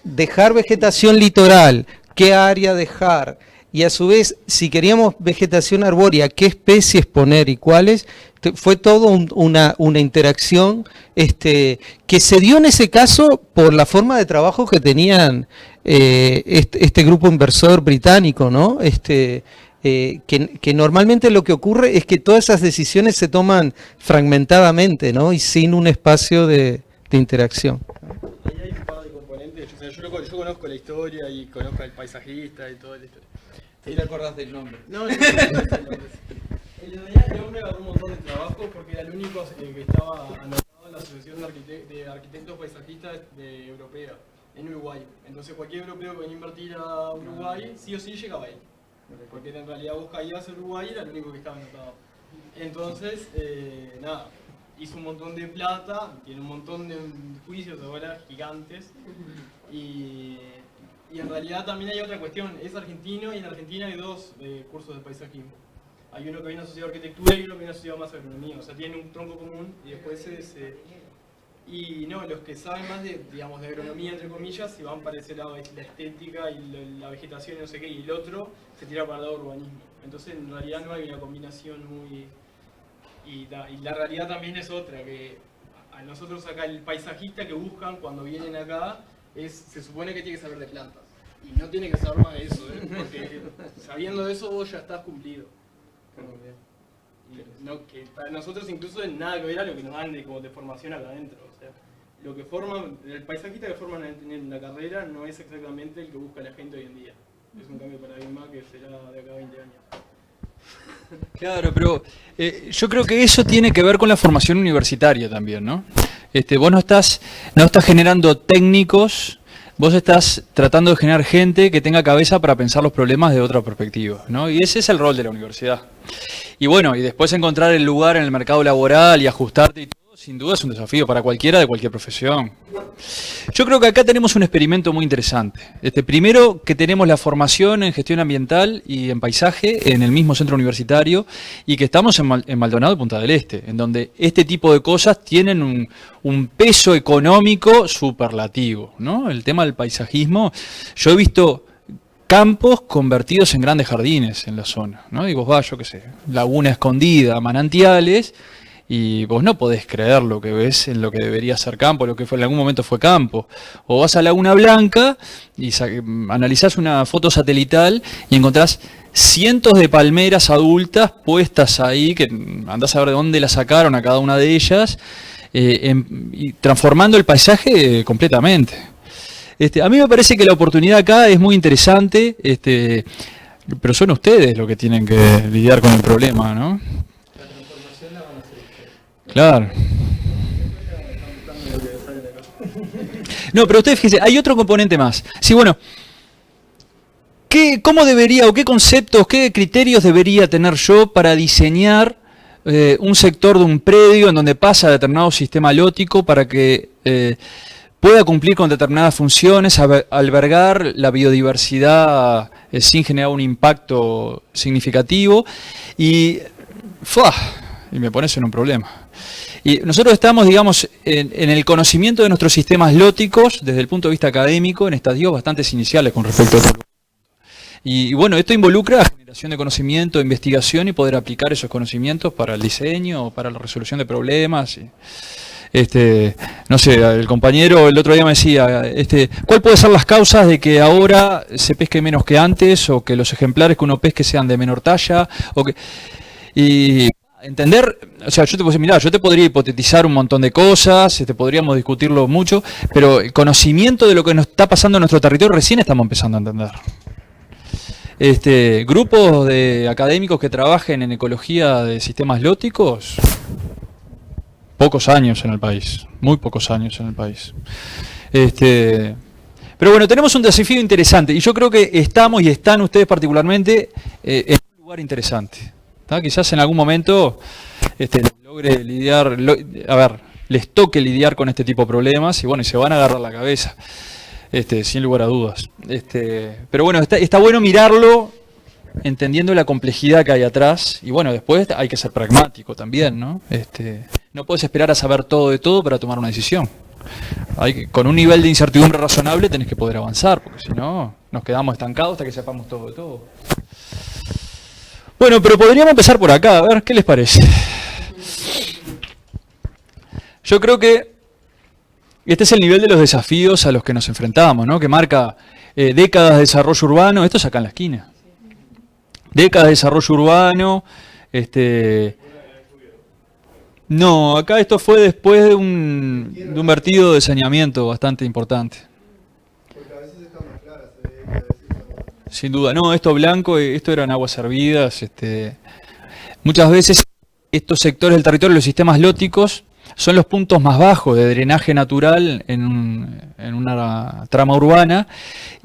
dejar vegetación litoral, qué área dejar, y a su vez, si queríamos vegetación arbórea, qué especies poner y cuáles, fue todo una interacción que se dio en ese caso por la forma de trabajo que tenían este grupo inversor británico, ¿no? Que normalmente lo que ocurre es que todas esas decisiones se toman fragmentadamente, ¿no? Y sin un espacio de interacción. Ahí hay un par de componentes. O sea, yo conozco la historia y conozco al paisajista y toda la historia. ¿Y te acordás del nombre? No, en realidad el hombre agarró un montón de trabajo porque era el único que estaba anotado en la Asociación de Arquitectos Paisajistas Europea, en Uruguay. Entonces cualquier europeo que venía a invertir a Uruguay, sí o sí llegaba ahí. Porque en realidad vos caías a Uruguay y era el único que estaba anotado. Entonces, nada, hizo un montón de plata, tiene un montón de juicios ahora gigantes, y en realidad también hay otra cuestión, es argentino, y en Argentina hay dos cursos de paisajismo. Hay uno que viene asociado a arquitectura y uno que viene asociado más a agronomía, o sea, tiene un tronco común y después y no, los que saben más de agronomía, entre comillas, se van para ese lado, la estética y la vegetación y no sé qué, y el otro se tira para el lado urbanismo. Entonces en realidad no hay una combinación muy... Y la realidad también es otra, que a nosotros acá el paisajista que buscan cuando vienen acá, se supone que tiene que saber de plantas. Y no tiene que saber más de eso, porque sabiendo de eso vos ya estás cumplido. No, que para nosotros incluso nada que ver a lo que nos dan de formación acá adentro. O sea, lo que el paisajista que forman en la carrera no es exactamente el que busca la gente hoy en día. Es un cambio de paradigma que será de acá a 20 años. Claro, pero yo creo que eso tiene que ver con la formación universitaria también, ¿no? Vos no estás generando técnicos, vos estás tratando de generar gente que tenga cabeza para pensar los problemas de otra perspectiva, ¿no? Y ese es el rol de la universidad. Y bueno, y después encontrar el lugar en el mercado laboral y ajustarte y todo, sin duda es un desafío para cualquiera de cualquier profesión. Yo creo que acá tenemos un experimento muy interesante. Primero, que tenemos la formación en gestión ambiental y en paisaje en el mismo centro universitario, y que estamos en Maldonado y Punta del Este, en donde este tipo de cosas tienen un peso económico superlativo, ¿no? El tema del paisajismo, yo he visto campos convertidos en grandes jardines en la zona, ¿no? Y vos vas, yo qué sé, Laguna Escondida, manantiales, y vos no podés creer lo que ves en lo que debería ser campo, lo que en algún momento fue campo. O vas a Laguna Blanca y analizás una foto satelital y encontrás cientos de palmeras adultas puestas ahí, que andás a ver de dónde las sacaron a cada una de ellas, y transformando el paisaje completamente. A mí me parece que la oportunidad acá es muy interesante, pero son ustedes los que tienen que lidiar con el problema, ¿no? La transformación la van a hacer ustedes. Claro. No, pero ustedes fíjense, hay otro componente más. Sí, bueno, ¿cómo debería o qué conceptos, qué criterios debería tener yo para diseñar un sector de un predio en donde pasa determinado sistema lótico para que pueda cumplir con determinadas funciones, albergar la biodiversidad sin generar un impacto significativo y me pones en un problema? Y nosotros estamos, digamos, en el conocimiento de nuestros sistemas lóticos desde el punto de vista académico en estadios bastante iniciales con respecto a esto. Y bueno, esto involucra generación de conocimiento, investigación y poder aplicar esos conocimientos para el diseño, para la resolución de problemas. No sé, el compañero el otro día me decía, ¿cuál puede ser las causas de que ahora se pesque menos que antes o que los ejemplares que uno pesque sean de menor talla? Y entender, o sea, yo te podría hipotetizar un montón de cosas, podríamos discutirlo mucho, pero el conocimiento de lo que nos está pasando en nuestro territorio recién estamos empezando a entender. Grupos de académicos que trabajen en ecología de sistemas lóticos, pocos años en el país, muy pocos años en el país. Pero bueno, tenemos un desafío interesante y yo creo que estamos y están ustedes particularmente en un lugar interesante. Quizás en algún momento logre lidiar, les toque lidiar con este tipo de problemas y bueno, y se van a agarrar la cabeza. Sin lugar a dudas. Pero bueno, está bueno mirarlo entendiendo la complejidad que hay atrás y bueno, después hay que ser pragmático también, ¿no? No puedes esperar a saber todo de todo para tomar una decisión. Con un nivel de incertidumbre razonable tenés que poder avanzar, porque si no, nos quedamos estancados hasta que sepamos todo de todo. Bueno, pero podríamos empezar por acá, a ver, ¿qué les parece? Yo creo que este es el nivel de los desafíos a los que nos enfrentamos, ¿no? Que marca décadas de desarrollo urbano, esto es acá en la esquina. Décadas de desarrollo urbano, No, acá esto fue después de un vertido de saneamiento bastante importante. Porque a veces está más clara, se ve que a veces está... Sin duda, no, esto blanco, esto eran aguas servidas. Muchas veces estos sectores del territorio, los sistemas lóticos, son los puntos más bajos de drenaje natural en una trama urbana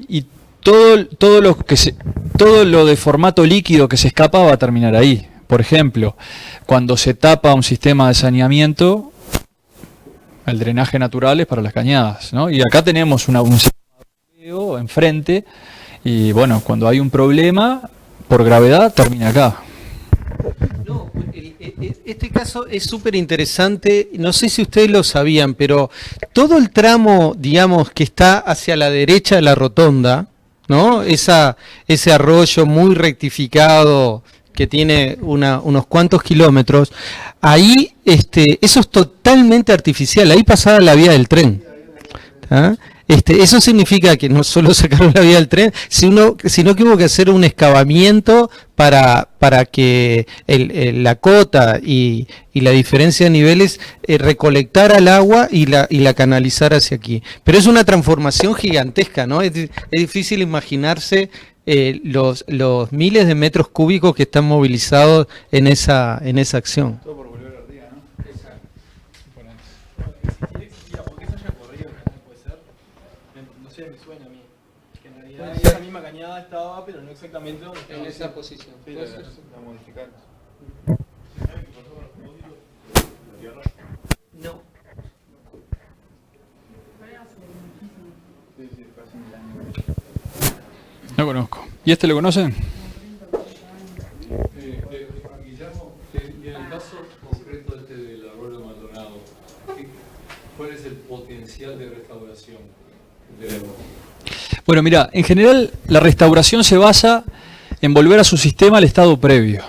y todo lo de formato líquido que se escapa va a terminar ahí. Por ejemplo, cuando se tapa un sistema de saneamiento, el drenaje natural es para las cañadas, ¿no? Y acá tenemos un sistema enfrente y bueno, cuando hay un problema, por gravedad, termina acá. No, este caso es súper interesante, no sé si ustedes lo sabían, pero todo el tramo, digamos, que está hacia la derecha de la rotonda, ¿no? Ese arroyo muy rectificado que tiene unos cuantos kilómetros, ahí eso es totalmente artificial, ahí pasaba la vía del tren. ¿Ah? Eso significa que no solo sacaron la vía del tren, sino que hubo que hacer un excavamiento para que la cota y la diferencia de niveles recolectara el agua y la canalizara hacia aquí. Pero es una transformación gigantesca, ¿no? Es difícil imaginarse los miles de metros cúbicos que están movilizados en esa acción. Todo por volver arriba, ¿no? Exacto. Porque eso haya corrido, puede ser. No sé, me suena a mí. Que en realidad esa misma cañada estaba, pero no exactamente donde estaba. En esa posición. Sí, Puede ser. la modificaron. ¿Saben qué pasó con los depósitos de la tierra? No. Sí, sí, casi 1000 años. No conozco. ¿Y lo conocen? Guillermo, en el caso concreto del arroyo Maldonado, ¿cuál es el potencial de restauración que tenemos? Bueno, mira, en general la restauración se basa en volver a su sistema al estado previo.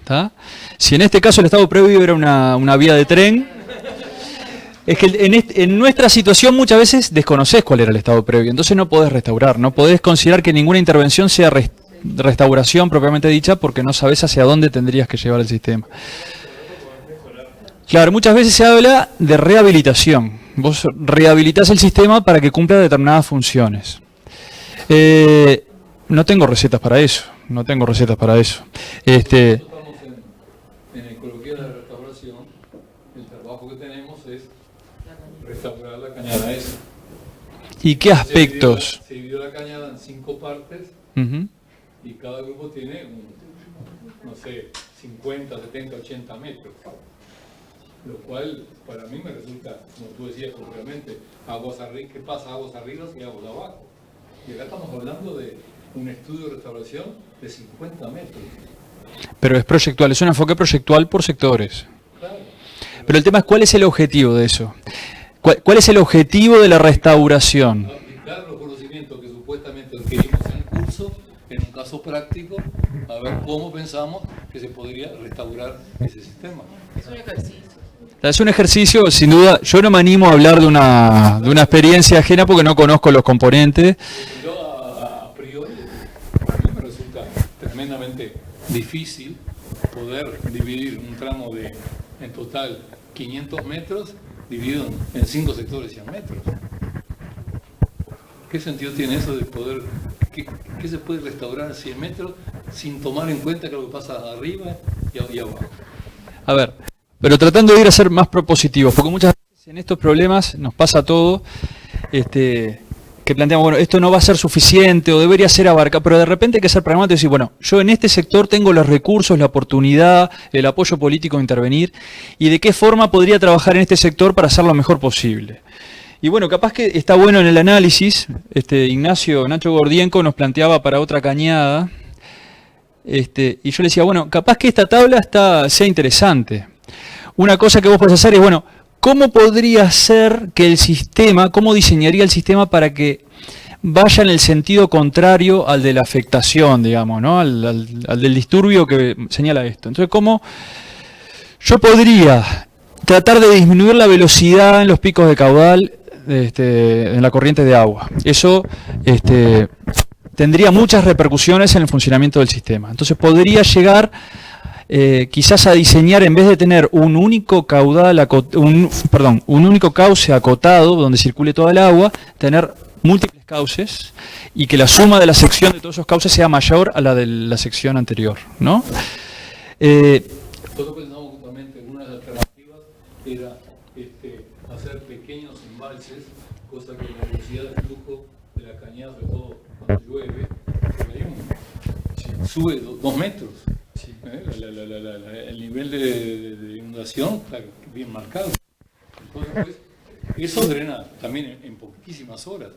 ¿Tá? Si en este caso el estado previo era una vía de tren, es que en nuestra situación muchas veces desconoces cuál era el estado previo, entonces no podés restaurar, no podés considerar que ninguna intervención sea restauración propiamente dicha porque no sabes hacia dónde tendrías que llevar el sistema. Claro, muchas veces se habla de rehabilitación. Vos rehabilitás el sistema para que cumpla determinadas funciones. No tengo recetas para eso. No tengo recetas para eso. Nosotros estamos en ecología de la restauración. El trabajo que tenemos es restaurar la cañada esa. ¿Y qué aspectos? Se dividió la cañada en 5 partes. Ujú. Y cada grupo tiene, no sé, 50, 70, 80 metros. Lo cual para mí me resulta, como tú decías correctamente, aguas arriba, ¿qué pasa? Aguas arriba y aguas abajo. Y acá estamos hablando de un estudio de restauración de 50 metros. Pero es proyectual, es un enfoque proyectual por sectores. Claro. Pero el tema es cuál es el objetivo de eso. ¿Cuál es el objetivo de la restauración? Aplicar los conocimientos que supuestamente adquirimos en el curso, en un caso práctico, a ver cómo pensamos que se podría restaurar ese sistema. Es un ejercicio. Es un ejercicio, sin duda. Yo no me animo a hablar de una experiencia ajena porque no conozco los componentes. Yo a priori, a mí me resulta tremendamente difícil poder dividir un tramo de, en total, 500 metros, dividido en 5 sectores 100 metros. ¿Qué sentido tiene eso de poder, qué se puede restaurar en 100 metros sin tomar en cuenta que lo que pasa arriba y abajo? A ver, pero tratando de ir a ser más propositivos, porque muchas veces en estos problemas nos pasa todo, que planteamos, bueno, esto no va a ser suficiente o debería ser abarcado, pero de repente hay que ser pragmático y decir, bueno, yo en este sector tengo los recursos, la oportunidad, el apoyo político a intervenir, y de qué forma podría trabajar en este sector para hacer lo mejor posible. Y bueno, capaz que está bueno en el análisis, Nacho Gordienko nos planteaba para otra cañada, y yo le decía, bueno, capaz que esta tabla sea interesante. Una cosa que vos podés hacer es, bueno, ¿cómo podría ser que el sistema, cómo diseñaría el sistema para que vaya en el sentido contrario al de la afectación, digamos, ¿no? Al del disturbio que señala esto? Entonces, ¿cómo yo podría tratar de disminuir la velocidad en los picos de caudal en la corriente de agua? Eso tendría muchas repercusiones en el funcionamiento del sistema. Entonces podría llegar quizás a diseñar, en vez de tener un único caudal, un único cauce acotado donde circule toda el agua, tener múltiples cauces y que la suma de la sección de todos esos cauces sea mayor a la de la sección anterior, ¿no? Nosotros pensamos justamente en una de las alternativas era hacer pequeños embalses, cosa que la velocidad de flujo de la cañada, sobre todo cuando llueve, sube 2 metros. El nivel de inundación está bien marcado. Entonces, pues, eso drena también en poquísimas horas.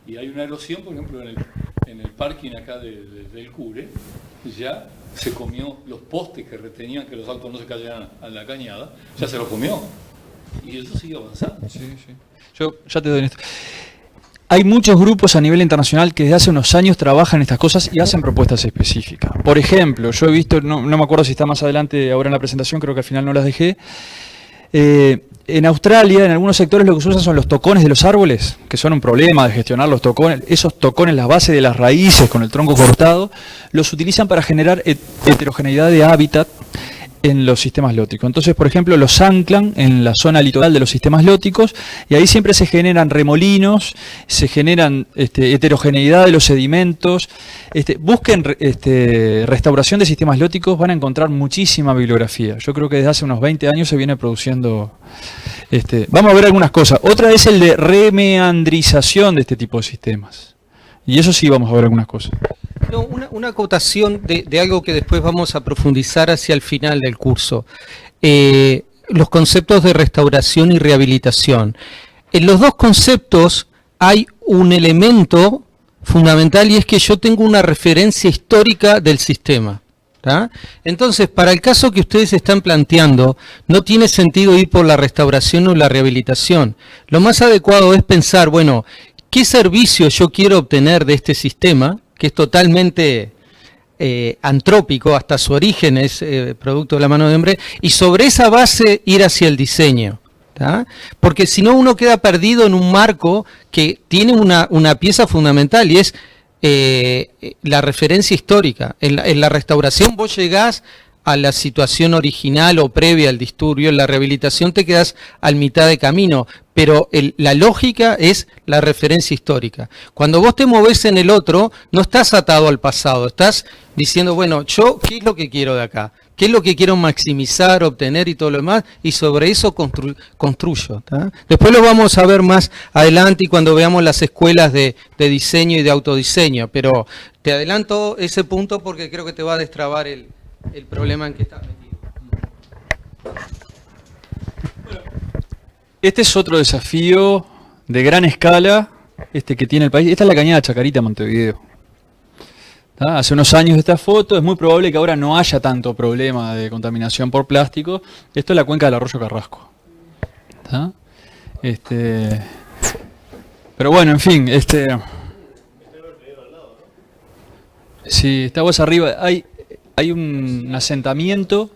Y hay una erosión, por ejemplo, en el parking acá del Cure, ya se comió los postes que retenían que los autos no se cayeran a la cañada, ya se los comió. Y eso sigue avanzando. Sí. Yo ya te doy en esto. Hay muchos grupos a nivel internacional que desde hace unos años trabajan en estas cosas y hacen propuestas específicas. Por ejemplo, yo he visto, no me acuerdo si está más adelante ahora en la presentación, creo que al final no las dejé. En Australia, en algunos sectores lo que se usan son los tocones de los árboles, que son un problema de gestionar los tocones. Esos tocones, las bases de las raíces con el tronco cortado, los utilizan para generar heterogeneidad de hábitat en los sistemas lóticos. Entonces, por ejemplo, los anclan en la zona litoral de los sistemas lóticos y ahí siempre se generan remolinos, se generan heterogeneidad de los sedimentos. Busquen restauración de sistemas lóticos, van a encontrar muchísima bibliografía. Yo creo que desde hace unos 20 años se viene produciendo. Vamos a ver algunas cosas. Otra es el de remeandrización de este tipo de sistemas. Y eso sí vamos a ver algunas cosas. No, una acotación de algo que después vamos a profundizar hacia el final del curso. Los conceptos de restauración y rehabilitación. En los dos conceptos hay un elemento fundamental y es que yo tengo una referencia histórica del sistema. ¿tá? Entonces, para el caso que ustedes están planteando, no tiene sentido ir por la restauración o la rehabilitación. Lo más adecuado es pensar, bueno, ¿qué servicio yo quiero obtener de este sistema? Que es totalmente antrópico, hasta su origen es producto de la mano de hombre, y sobre esa base ir hacia el diseño. ¿tá? Porque si no uno queda perdido en un marco que tiene una pieza fundamental y es la referencia histórica. En la restauración vos llegás a la situación original o previa al disturbio. En la rehabilitación te quedas al mitad de camino, pero la lógica es la referencia histórica. Cuando vos te movés en el otro, no estás atado al pasado, estás diciendo, bueno, yo, ¿qué es lo que quiero de acá? ¿Qué es lo que quiero maximizar, obtener y todo lo demás? Y sobre eso construyo. ¿Tá? Después lo vamos a ver más adelante y cuando veamos las escuelas de diseño y de autodiseño, pero te adelanto ese punto porque creo que te va a destrabar el problema en que estás metido. Este es otro desafío de gran escala que tiene el país. Esta es la cañada Chacarita, Montevideo. ¿Tá? Hace unos años de esta foto, es muy probable que ahora no haya tanto problema de contaminación por plástico. Esto es la cuenca del arroyo Carrasco. ¿Tá? Pero bueno, en fin, sí, está vos arriba. Hay un asentamiento.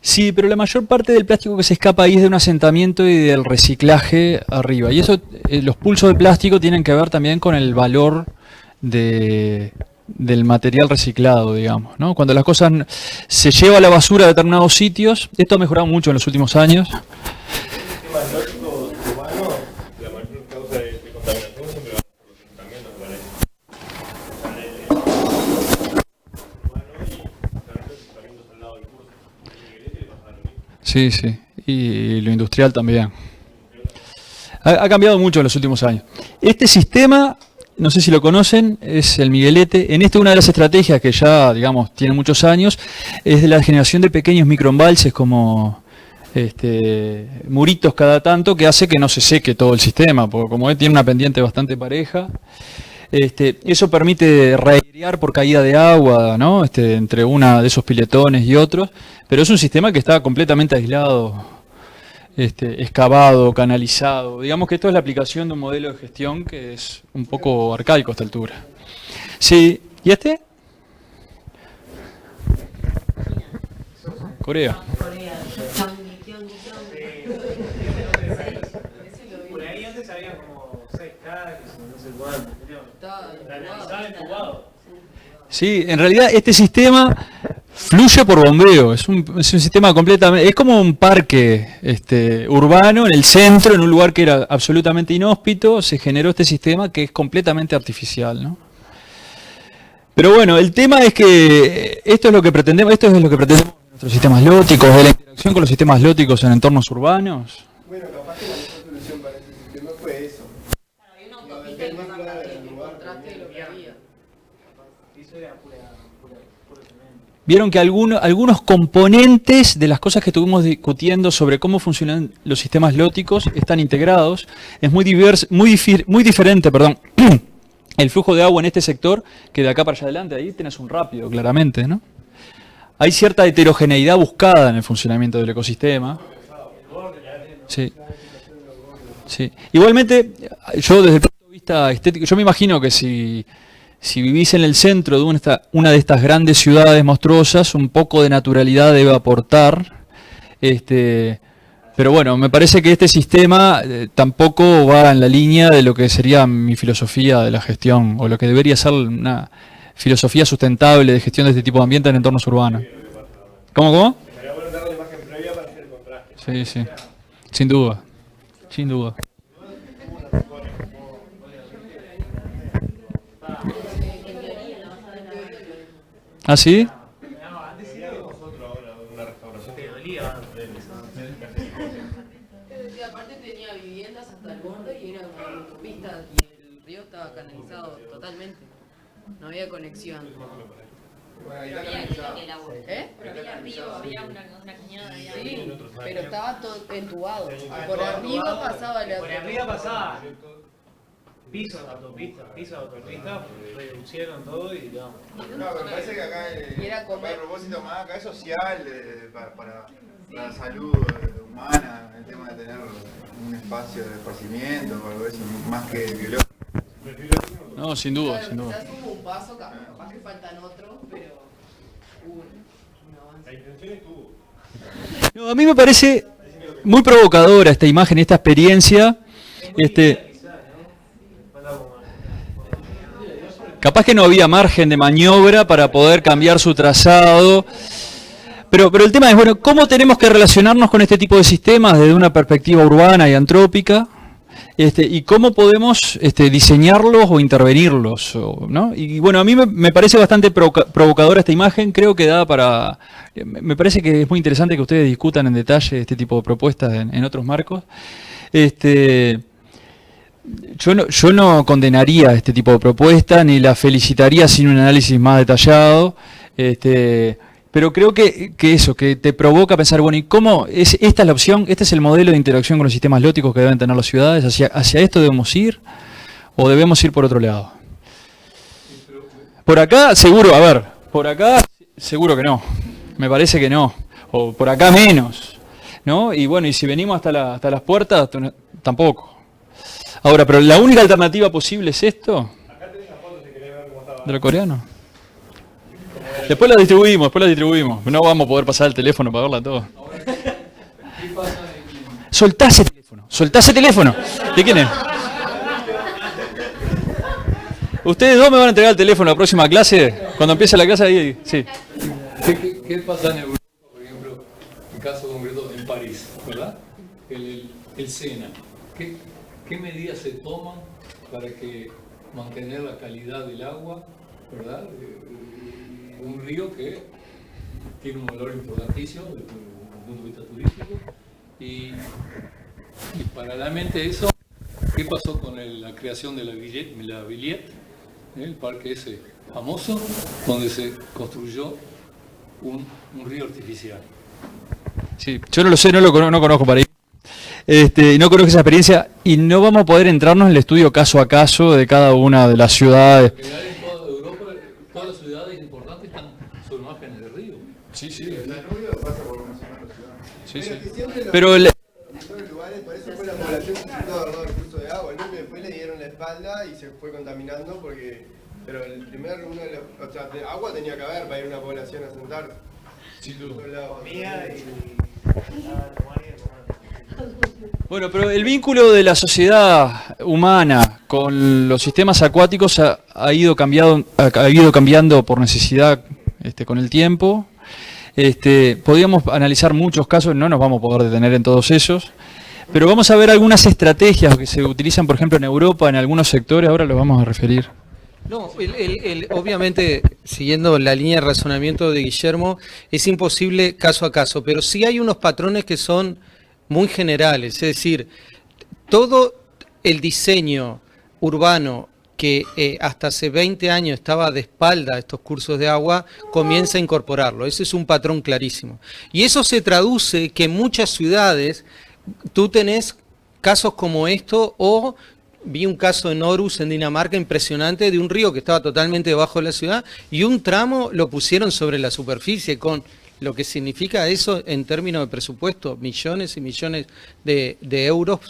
Sí, pero la mayor parte del plástico que se escapa ahí es de un asentamiento y del reciclaje arriba. Y eso, los pulsos de plástico tienen que ver también con el valor del material reciclado, digamos, ¿no? Cuando las cosas se lleva a la basura a determinados sitios, esto ha mejorado mucho en los últimos años. Sí, sí, y lo industrial también. Ha cambiado mucho en los últimos años. Este sistema, no sé si lo conocen, es el Miguelete. En una de las estrategias que ya, digamos, tiene muchos años, es de la generación de pequeños microembalses como muritos cada tanto, que hace que no se seque todo el sistema, porque como tiene una pendiente bastante pareja. Eso permite reairear por caída de agua, ¿no? Entre una de esos piletones y otros, pero es un sistema que está completamente aislado, excavado, canalizado. Digamos que esto es la aplicación de un modelo de gestión que es un poco arcaico a esta altura. Sí, ¿y Corea. Por ahí antes había como 6 cables, no sé cuánto. Estaba entubado. Sí, en realidad este sistema fluye por bombeo, es un sistema completamente, es como un parque urbano en el centro, en un lugar que era absolutamente inhóspito, se generó este sistema que es completamente artificial, ¿no? Pero bueno, el tema es que esto es lo que pretendemos en nuestros sistemas lóticos, de la interacción con los sistemas lóticos en entornos urbanos. Bueno, capaz que la mejor solución para ese sistema fue eso. Hay una autopista y cosas Contraste lo que había. Eso era puro cemento. Vieron que algunos componentes de las cosas que estuvimos discutiendo sobre cómo funcionan los sistemas lóticos están integrados. Es muy diferente, el flujo de agua en este sector que de acá para allá adelante. Ahí tenés un rápido, claramente, ¿no? Hay cierta heterogeneidad buscada en el funcionamiento del ecosistema. Sí. Sí. Igualmente, yo desde el punto de vista estético, yo me imagino que si vivís en el centro de una de estas grandes ciudades monstruosas, un poco de naturalidad debe aportar. Pero bueno, me parece que este sistema tampoco va en la línea de lo que sería mi filosofía de la gestión, o lo que debería ser una filosofía sustentable de gestión de este tipo de ambiente en entornos urbanos. ¿Cómo? Sería bueno dar la imagen previa para hacer el contraste. Sí, sí. Sin duda. Sin duda. ¿Ah, sí? Aparte tenía viviendas hasta el borde y era una autopista y el río estaba canalizado totalmente. No había conexión. había una cañada de agua. Sí, pero estaba todo entubado. Por arriba pasaba la... Por arriba pasaba piso de autopista, reducieron todo y no. No, me parece que acá Y era como- el propósito más acá es social, para la salud humana, el tema de tener un espacio de esparcimiento o algo de eso, más que biológico. No, sin duda, Claro, sin duda. quizás hubo un paso, capaz que faltan otros, pero hubo un avance. La intención estuvo. No, a mí me parece muy provocadora esta imagen, esta experiencia. Capaz que no había margen de maniobra para poder cambiar su trazado, Pero el tema es, bueno, ¿cómo tenemos que relacionarnos con este tipo de sistemas desde una perspectiva urbana y antrópica? Y cómo podemos diseñarlos o intervenirlos, ¿no? Y bueno, a mí me parece bastante provocadora esta imagen, creo que da para... Me parece que es muy interesante que ustedes discutan en detalle este tipo de propuestas en otros marcos. Yo no condenaría este tipo de propuesta, ni la felicitaría sin un análisis más detallado, pero creo que eso, que te provoca pensar, bueno, ¿y cómo esta es la opción? ¿Este es el modelo de interacción con los sistemas lóticos que deben tener las ciudades? ¿Hacia esto debemos ir o debemos ir por otro lado? Por acá, seguro, a ver, por acá seguro que no, me parece que no, o por acá menos, ¿no? Y bueno, y si venimos hasta las puertas, tampoco. Ahora, pero la única alternativa posible es esto. ¿De lo coreano? Después la distribuimos. No vamos a poder pasar el teléfono para verla todo. Soltá ese teléfono. ¿De quién es? Ustedes dos me van a entregar el teléfono a la próxima clase. Cuando empiece la clase ahí, sí. ¿Qué pasa en Europa, por ejemplo, en caso concreto en París, ¿verdad? El Sena. ¿Qué medidas se toman para mantener la calidad del agua, ¿verdad? Un río que tiene un valor importantísimo desde un punto de vista turístico y paralelamente a eso, ¿qué pasó con la creación de la Villette, el parque ese famoso, donde se construyó un río artificial? Sí, yo no lo sé, no conozco París. No conozco esa experiencia y no vamos a poder entrarnos en el estudio caso a caso de cada una de las ciudades. Todas las ciudades importantes están sobre márgenes de río. Sí. El Danubio pasa por una ciudad. Sí. Pero lugares, por eso fue la población que se sentó alrededor del curso de agua. El último después le dieron la espalda y se fue contaminando pero el primer agua tenía que haber para ir a una población a sentarse. Sí, Bueno, pero el vínculo de la sociedad humana con los sistemas acuáticos ha ido cambiando por necesidad con el tiempo. Podríamos analizar muchos casos, no nos vamos a poder detener en todos esos, pero vamos a ver algunas estrategias que se utilizan, por ejemplo, en Europa, en algunos sectores, ahora los vamos a referir. No, obviamente, siguiendo la línea de razonamiento de Guillermo, es imposible caso a caso, pero sí hay unos patrones que son muy generales, es decir, todo el diseño urbano que hasta hace 20 años estaba de espalda a estos cursos de agua, comienza a incorporarlo. Ese es un patrón clarísimo. Y eso se traduce que en muchas ciudades tú tenés casos como esto, o vi un caso en Aarhus, en Dinamarca, impresionante, de un río que estaba totalmente debajo de la ciudad y un tramo lo pusieron sobre la superficie, con lo que significa eso en términos de presupuesto, millones y millones de euros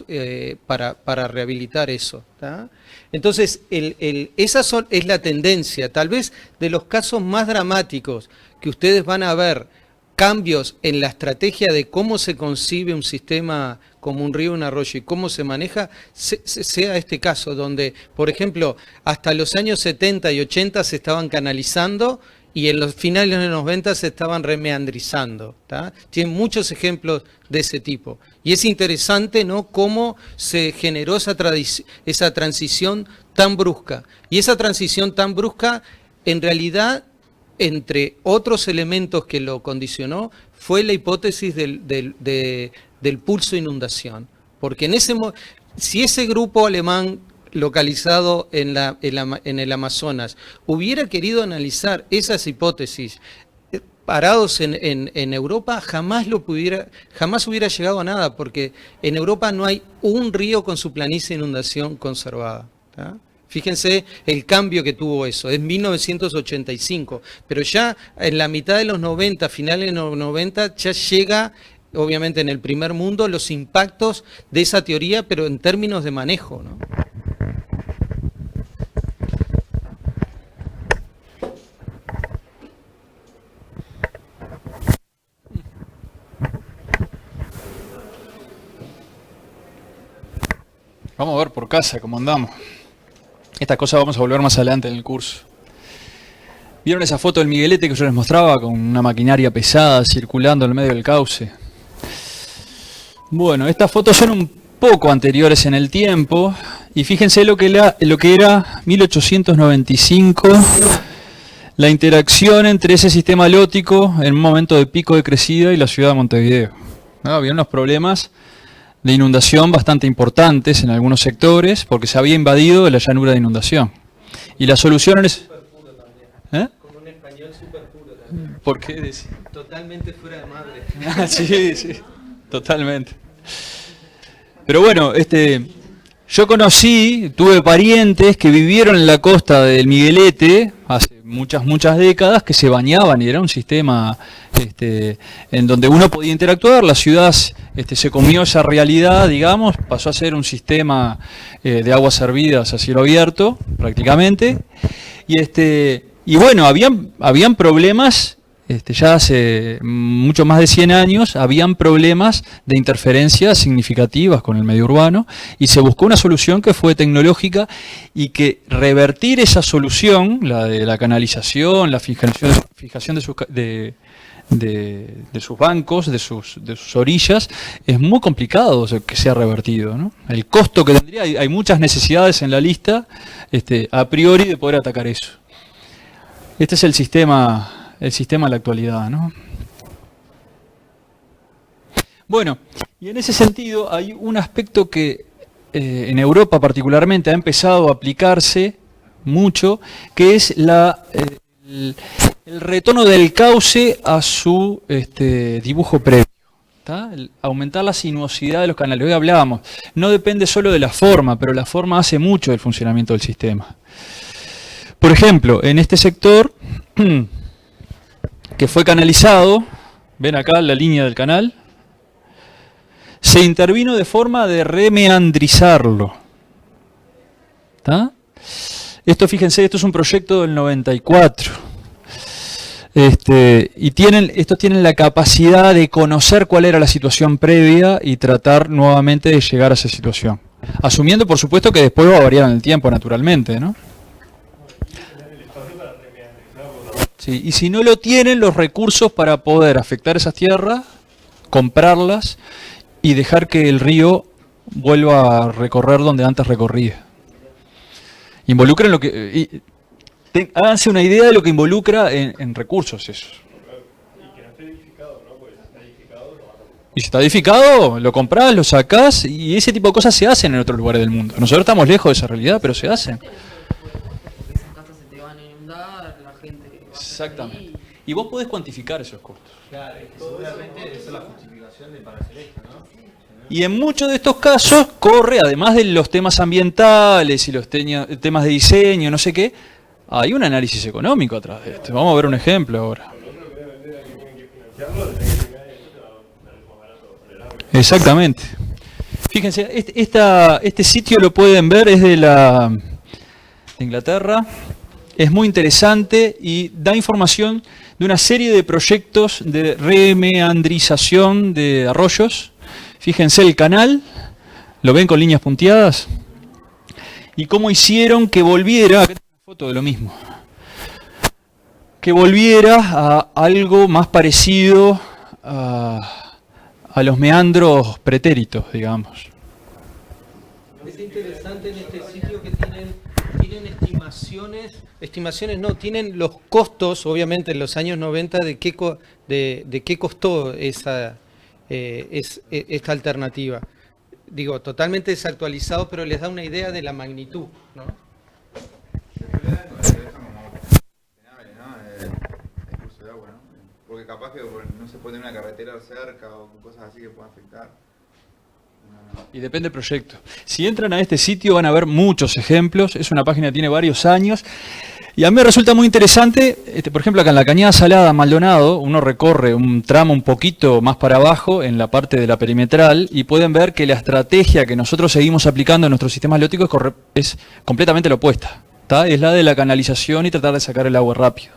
para rehabilitar eso, ¿tá? Entonces, esa es la tendencia. Tal vez de los casos más dramáticos que ustedes van a ver, cambios en la estrategia de cómo se concibe un sistema como un río, un arroyo, y cómo se maneja, sea este caso, donde, por ejemplo, hasta los años 70 y 80 se estaban canalizando, y en los finales de los 90 se estaban remeandrizando, ¿tá? Tienen muchos ejemplos de ese tipo. Y es interesante, ¿no?, cómo se generó esa transición tan brusca. Y esa transición tan brusca, en realidad, entre otros elementos que lo condicionó, fue la hipótesis del pulso inundación. Porque si ese grupo alemán localizado en el Amazonas hubiera querido analizar esas hipótesis parados en Europa, jamás hubiera llegado a nada, porque en Europa no hay un río con su planicie de inundación conservada, ¿tá? Fíjense el cambio que tuvo eso, es 1985, pero ya en la mitad de los 90, finales de los 90, ya llega, obviamente en el primer mundo, los impactos de esa teoría, pero en términos de manejo, ¿no? Vamos a ver por casa cómo andamos. Esta cosa vamos a volver más adelante en el curso. ¿Vieron esa foto del Miguelete que yo les mostraba con una maquinaria pesada circulando en el medio del cauce? Bueno, estas fotos son un poco anteriores en el tiempo y fíjense lo que era 1895, la interacción entre ese sistema lótico en un momento de pico de crecida y la ciudad de Montevideo. ¿No? Había unos problemas de inundación bastante importantes en algunos sectores porque se había invadido la llanura de inundación. Y la solución es... ¿Eh? Con un español súper puro también. ¿Por qué decís? Totalmente fuera de madre. Sí, sí, totalmente. Pero bueno, yo tuve parientes que vivieron en la costa del Miguelete hace muchas décadas, que se bañaban y era un sistema en donde uno podía interactuar. La ciudad se comió esa realidad, digamos, pasó a ser un sistema de aguas servidas a cielo abierto, prácticamente. Y bueno, habían problemas. Ya hace mucho más de 100 años habían problemas de interferencias significativas con el medio urbano y se buscó una solución que fue tecnológica y que revertir esa solución, la de la canalización, la fijación de sus bancos, de sus orillas, es muy complicado que sea revertido, ¿no? El costo que tendría, hay muchas necesidades en la lista a priori de poder atacar eso. Este es el sistema en la actualidad, ¿no? Bueno, y en ese sentido hay un aspecto que en Europa particularmente ha empezado a aplicarse mucho, que es el retorno del cauce a su dibujo previo. Aumentar la sinuosidad de los canales. Hoy hablábamos, no depende solo de la forma, pero la forma hace mucho del funcionamiento del sistema. Por ejemplo, en este sector que fue canalizado, ven acá la línea del canal, se intervino de forma de remeandrizarlo. ¿Está? Fíjense, esto es un proyecto del 94. Estos tienen la capacidad de conocer cuál era la situación previa y tratar nuevamente de llegar a esa situación. Asumiendo, por supuesto, que después va a variar en el tiempo, naturalmente, ¿no? Sí, y si no lo tienen, los recursos para poder afectar esas tierras, comprarlas y dejar que el río vuelva a recorrer donde antes recorría. Involucren lo que... háganse una idea de lo que involucra en recursos eso. Y que no esté edificado, ¿no? Porque si está edificado, lo vas a... Y si está edificado, lo comprás, lo sacás y ese tipo de cosas se hacen en otros lugares del mundo. Nosotros estamos lejos de esa realidad, pero se hacen. Porque esas casas se te van a inundar, la gente va a estar Exactamente. ahí. Y vos podés cuantificar esos costos. Claro, seguramente esa es la justificación para hacer esto, ¿no? Y en muchos de estos casos corre, además de los temas ambientales y los temas de diseño, no sé qué, hay un análisis económico atrás de esto. Vamos a ver un ejemplo ahora. Exactamente. Fíjense, este sitio lo pueden ver, es de Inglaterra. Es muy interesante y da información de una serie de proyectos de remeandrización de arroyos. Fíjense el canal, lo ven con líneas punteadas, y cómo hicieron que volviera, acá tengo una foto de lo mismo, que volviera a algo más parecido a los meandros pretéritos, digamos. Es interesante en este sitio que tienen estimaciones no, tienen los costos, obviamente en los años 90, de qué costó esta alternativa. Digo, totalmente desactualizado, pero les da una idea de la magnitud, ¿no? El curso de agua, ¿no? Porque capaz que no se pone una carretera cerca o cosas así que puedan afectar. Y depende del proyecto. Si entran a este sitio van a ver muchos ejemplos. Es una página que tiene varios años. Y a mí me resulta muy interesante, por ejemplo, acá en la Cañada Salada, Maldonado, uno recorre un tramo un poquito más para abajo en la parte de la perimetral y pueden ver que la estrategia que nosotros seguimos aplicando en nuestros sistemas lóticos es completamente la opuesta. ¿Tá? Es la de la canalización y tratar de sacar el agua rápido.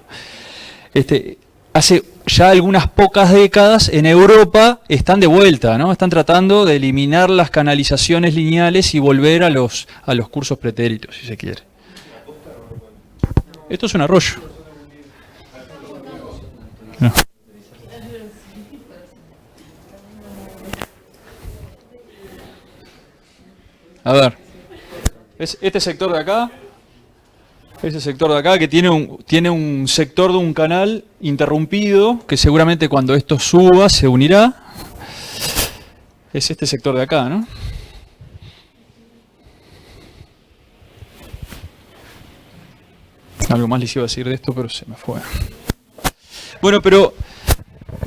Hace ya algunas pocas décadas en Europa están de vuelta, ¿no? Están tratando de eliminar las canalizaciones lineales y volver a los cursos pretéritos, si se quiere. Esto es un arroyo. A ver. Es este sector de acá. Ese sector de acá que tiene un sector de un canal interrumpido que seguramente cuando esto suba se unirá. Es este sector de acá, ¿no? Algo más les iba a decir de esto, pero se me fue. Bueno, pero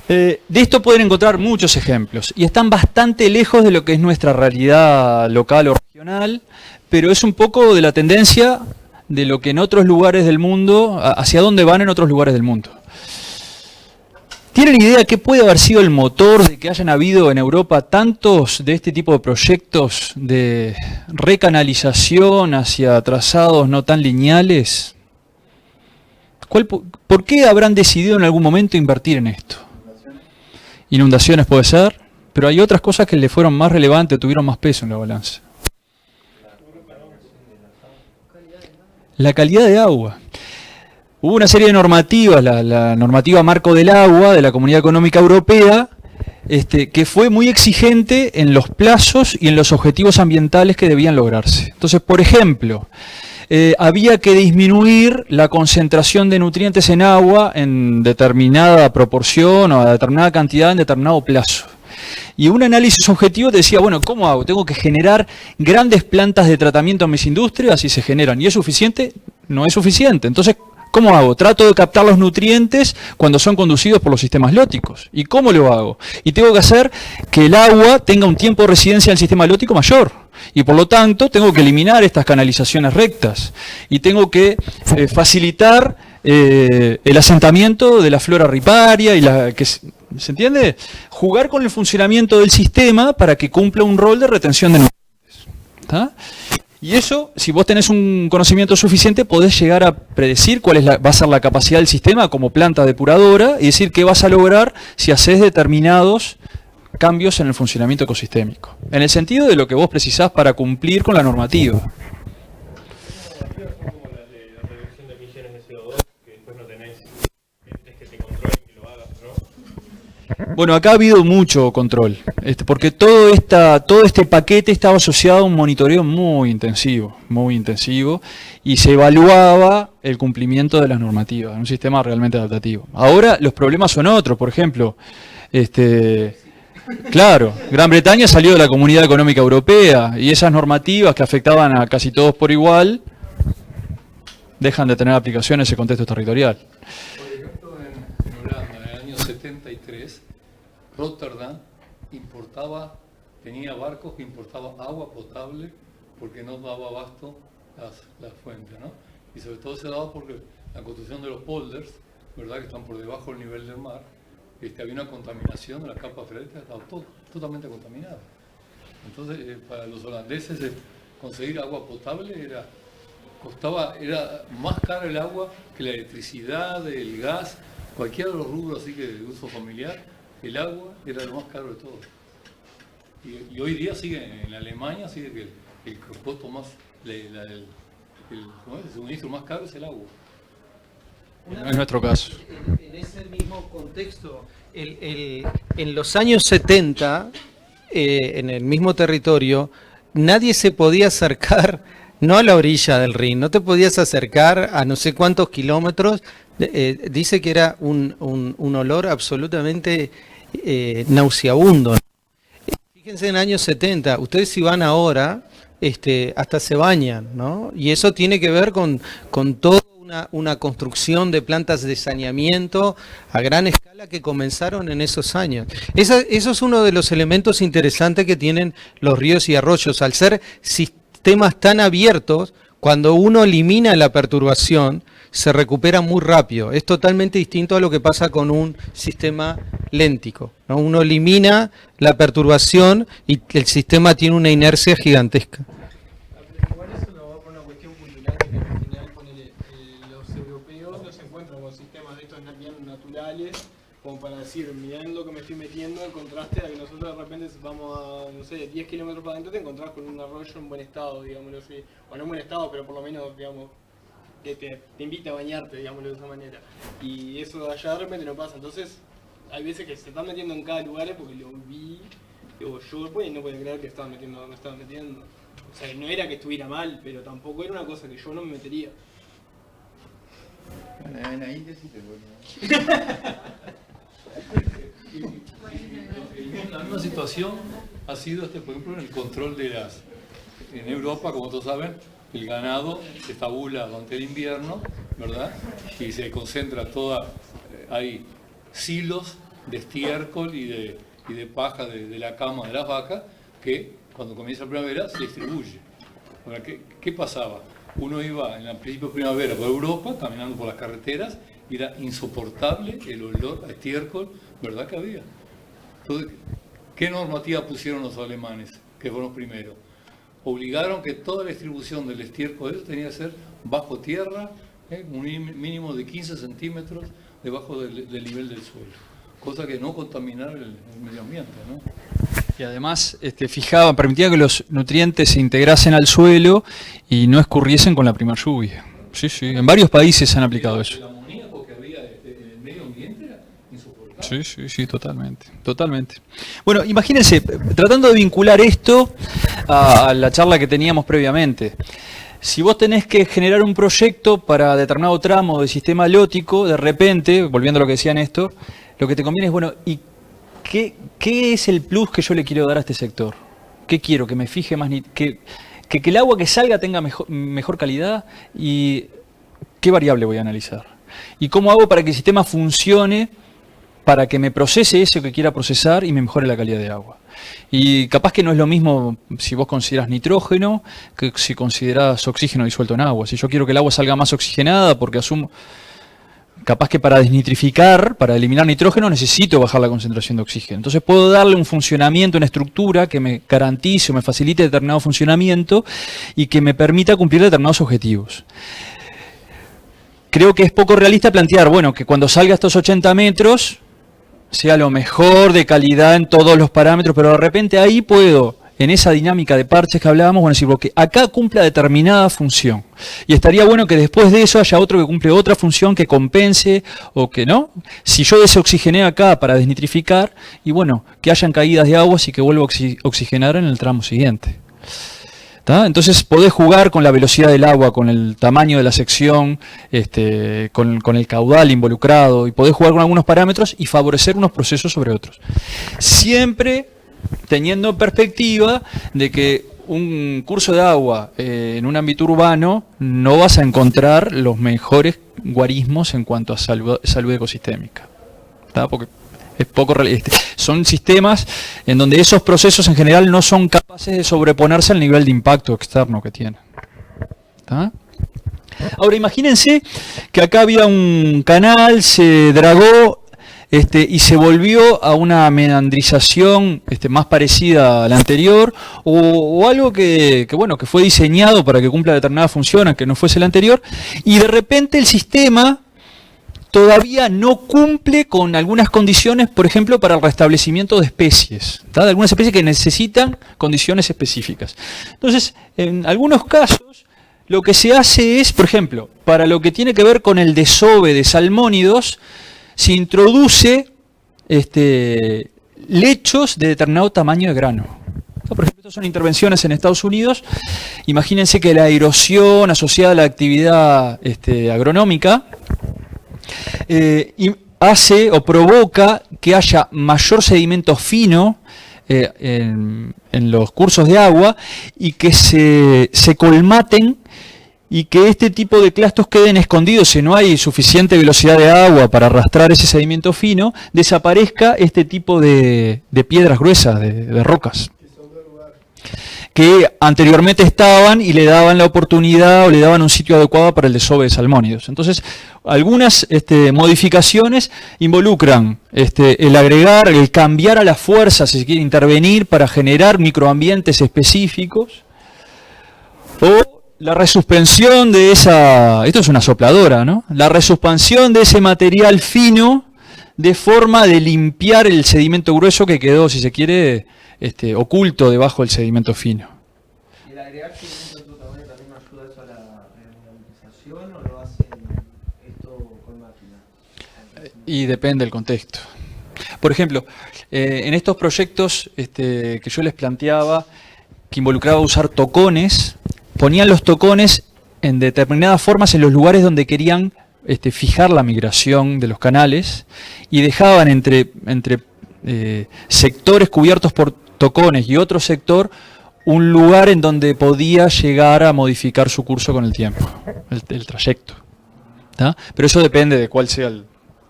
de esto pueden encontrar muchos ejemplos y están bastante lejos de lo que es nuestra realidad local o regional, pero es un poco de la tendencia de lo que en otros lugares del mundo, hacia dónde van en otros lugares del mundo. ¿Tienen idea qué puede haber sido el motor de que hayan habido en Europa tantos de este tipo de proyectos de recanalización hacia trazados no tan lineales? ¿Por qué habrán decidido en algún momento invertir en esto? Inundaciones puede ser, pero hay otras cosas que le fueron más relevantes, tuvieron más peso en la balanza. La calidad de agua. Hubo una serie de normativas, la normativa Marco del Agua de la Comunidad Económica Europea, que fue muy exigente en los plazos y en los objetivos ambientales que debían lograrse. Entonces, por ejemplo, había que disminuir la concentración de nutrientes en agua en determinada proporción o a determinada cantidad en determinado plazo. Y un análisis objetivo te decía, bueno, ¿cómo hago? Tengo que generar grandes plantas de tratamiento en mis industrias y se generan. ¿Y es suficiente? No es suficiente. Entonces, ¿cómo hago? Trato de captar los nutrientes cuando son conducidos por los sistemas lóticos. ¿Y cómo lo hago? Y tengo que hacer que el agua tenga un tiempo de residencia en el sistema lótico mayor. Y por lo tanto, tengo que eliminar estas canalizaciones rectas. Y tengo que facilitar el asentamiento de la flora riparia y ¿se entiende? Jugar con el funcionamiento del sistema para que cumpla un rol de retención de nutrientes. ¿Está? Y eso, si vos tenés un conocimiento suficiente, podés llegar a predecir cuál va a ser la capacidad del sistema como planta depuradora y decir qué vas a lograr si haces determinados cambios en el funcionamiento ecosistémico. En el sentido de lo que vos precisás para cumplir con la normativa. Bueno, acá ha habido mucho control, porque todo este paquete estaba asociado a un monitoreo muy intensivo, y se evaluaba el cumplimiento de las normativas, en un sistema realmente adaptativo. Ahora los problemas son otros, por ejemplo, claro, Gran Bretaña salió de la Comunidad Económica Europea, y esas normativas que afectaban a casi todos por igual, dejan de tener aplicación en ese contexto territorial. Por ejemplo, en Holanda, en el año 73, Rotterdam tenía barcos que importaban agua potable porque no daba abasto las fuentes, ¿no? Y sobre todo se daba porque la construcción de los polders, ¿verdad?, que están por debajo del nivel del mar, había una contaminación de la capa freática, estaba totalmente contaminada. Entonces, para los holandeses, conseguir agua potable era más caro el agua que la electricidad, el gas, cualquiera de los rubros así que de uso familiar. El agua era lo más caro de todo. Y hoy día en Alemania sigue que el costo más, el suministro más caro es el agua. No es nuestro caso. En ese mismo contexto, en los años 70, en el mismo territorio, nadie se podía acercar, no a la orilla del Rin, no te podías acercar a no sé cuántos kilómetros. Dice que era un olor absolutamente nauseabundo. Fíjense en años 70, ustedes si van ahora, hasta se bañan, ¿no? Y eso tiene que ver con toda una construcción de plantas de saneamiento a gran escala que comenzaron en esos años. Eso es uno de los elementos interesantes que tienen los ríos y arroyos. Al ser sistemas tan abiertos, cuando uno elimina la perturbación, se recupera muy rápido. Es totalmente distinto a lo que pasa con un sistema léntico, ¿no? Uno elimina la perturbación y el sistema tiene una inercia gigantesca. Igual eso lo va por una cuestión cultural, que al final los europeos no se encuentran con sistemas de estos bien naturales, como para decir, mirando lo que me estoy metiendo, en contraste a que nosotros de repente vamos a, no sé, 10 kilómetros para adentro, te encontrás con un arroyo en buen estado, digámoslo así. O no en buen estado, pero por lo menos, digamos, que te invita a bañarte, digámoslo de esa manera. Y eso de allá de repente no pasa. Entonces, hay veces que se están metiendo en cada lugar porque lo vi, digo, yo después no puedo creer que estaban metiendo donde estaban metiendo. O sea, no era que estuviera mal, pero tampoco era una cosa que yo no me metería. Bueno, en ahí sí te voy. La misma situación ha sido, por ejemplo, en el control de las... En Europa, como todos saben, el ganado se estabula durante el invierno, ¿verdad? Y se concentra toda... hay silos de estiércol y de paja de la cama de las vacas que cuando comienza la primavera se distribuye. Ahora, ¿qué pasaba? Uno iba en el principio de primavera por Europa, caminando por las carreteras, y era insoportable el olor a estiércol, ¿verdad que había? Entonces, ¿qué normativa pusieron los alemanes, que fueron los primeros? Obligaron que toda la distribución del estiércol de eso tenía que ser bajo tierra, un mínimo de 15 centímetros debajo del nivel del suelo, cosa que no contaminara el medio ambiente, ¿no? Y además permitía que los nutrientes se integrasen al suelo y no escurriesen con la primera lluvia. Sí, sí, en varios países se han aplicado eso. El amoníaco que había en el medio ambiente era insoportable. Sí, sí, sí, totalmente, totalmente. Bueno, imagínense, tratando de vincular esto a la charla que teníamos previamente. Si vos tenés que generar un proyecto para determinado tramo del sistema halótico, de repente, volviendo a lo que decía Néstor, lo que te conviene es, bueno, ¿y qué es el plus que yo le quiero dar a este sector? ¿Qué quiero? Que me fije más, que el agua que salga tenga mejor calidad, y qué variable voy a analizar. ¿Y cómo hago para que el sistema funcione, para que me procese eso que quiera procesar y me mejore la calidad de agua? Y capaz que no es lo mismo si vos consideras nitrógeno que si considerás oxígeno disuelto en agua. Si yo quiero que el agua salga más oxigenada porque asumo... Capaz que para desnitrificar, para eliminar nitrógeno, necesito bajar la concentración de oxígeno. Entonces puedo darle un funcionamiento, una estructura que me garantice o me facilite determinado funcionamiento y que me permita cumplir determinados objetivos. Creo que es poco realista plantear, bueno, que cuando salga a estos 80 metros sea lo mejor de calidad en todos los parámetros, pero de repente ahí puedo, en esa dinámica de parches que hablábamos, bueno, decir, porque acá cumpla determinada función. Y estaría bueno que después de eso haya otro que cumple otra función que compense o que no. Si yo desoxigené acá para desnitrificar, y bueno, que hayan caídas de aguas y que vuelva a oxigenar en el tramo siguiente. ¿Tá? Entonces podés jugar con la velocidad del agua, con el tamaño de la sección, con el caudal involucrado, y podés jugar con algunos parámetros y favorecer unos procesos sobre otros. Siempre teniendo perspectiva de que un curso de agua en un ámbito urbano no vas a encontrar los mejores guarismos en cuanto a salud ecosistémica. ¿Tá? Porque es poco realista. Son sistemas en donde esos procesos en general no son capaces de sobreponerse al nivel de impacto externo que tienen. ¿Tá? Ahora imagínense que acá había un canal, se dragó y se volvió a una meandrización más parecida a la anterior, o algo que fue diseñado para que cumpla determinada función, aunque no fuese la anterior, y de repente el sistema todavía no cumple con algunas condiciones, por ejemplo, para el restablecimiento de especies, ¿tá? De algunas especies que necesitan condiciones específicas. Entonces, en algunos casos, lo que se hace es, por ejemplo, para lo que tiene que ver con el desove de salmónidos, se introduce lechos de determinado tamaño de grano. Por ejemplo, estas son intervenciones en Estados Unidos. Imagínense que la erosión asociada a la actividad agronómica hace o provoca que haya mayor sedimento fino en los cursos de agua y que se colmaten, y que este tipo de clastos queden escondidos. Si no hay suficiente velocidad de agua para arrastrar ese sedimento fino, desaparezca este tipo de piedras gruesas, de rocas, que anteriormente estaban y le daban la oportunidad o le daban un sitio adecuado para el desove de salmónidos. Entonces, algunas modificaciones involucran el agregar, el cambiar a la fuerza, si se quiere intervenir para generar microambientes específicos, o la resuspensión de esa, esto es una sopladora, ¿no? La resuspensión de ese material fino de forma de limpiar el sedimento grueso que quedó, si se quiere, oculto debajo del sedimento fino. ¿Y el agregar sedimento en tu tamaño también ayuda eso a la mineralización o lo hacen esto con máquina? Y depende del contexto. Por ejemplo, en estos proyectos que yo les planteaba, que involucraba usar tocones, ponían los tocones en determinadas formas en los lugares donde querían fijar la migración de los canales y dejaban entre sectores cubiertos por tocones y otro sector un lugar en donde podía llegar a modificar su curso con el tiempo, el trayecto. ¿Tá? Pero eso depende de cuál sea el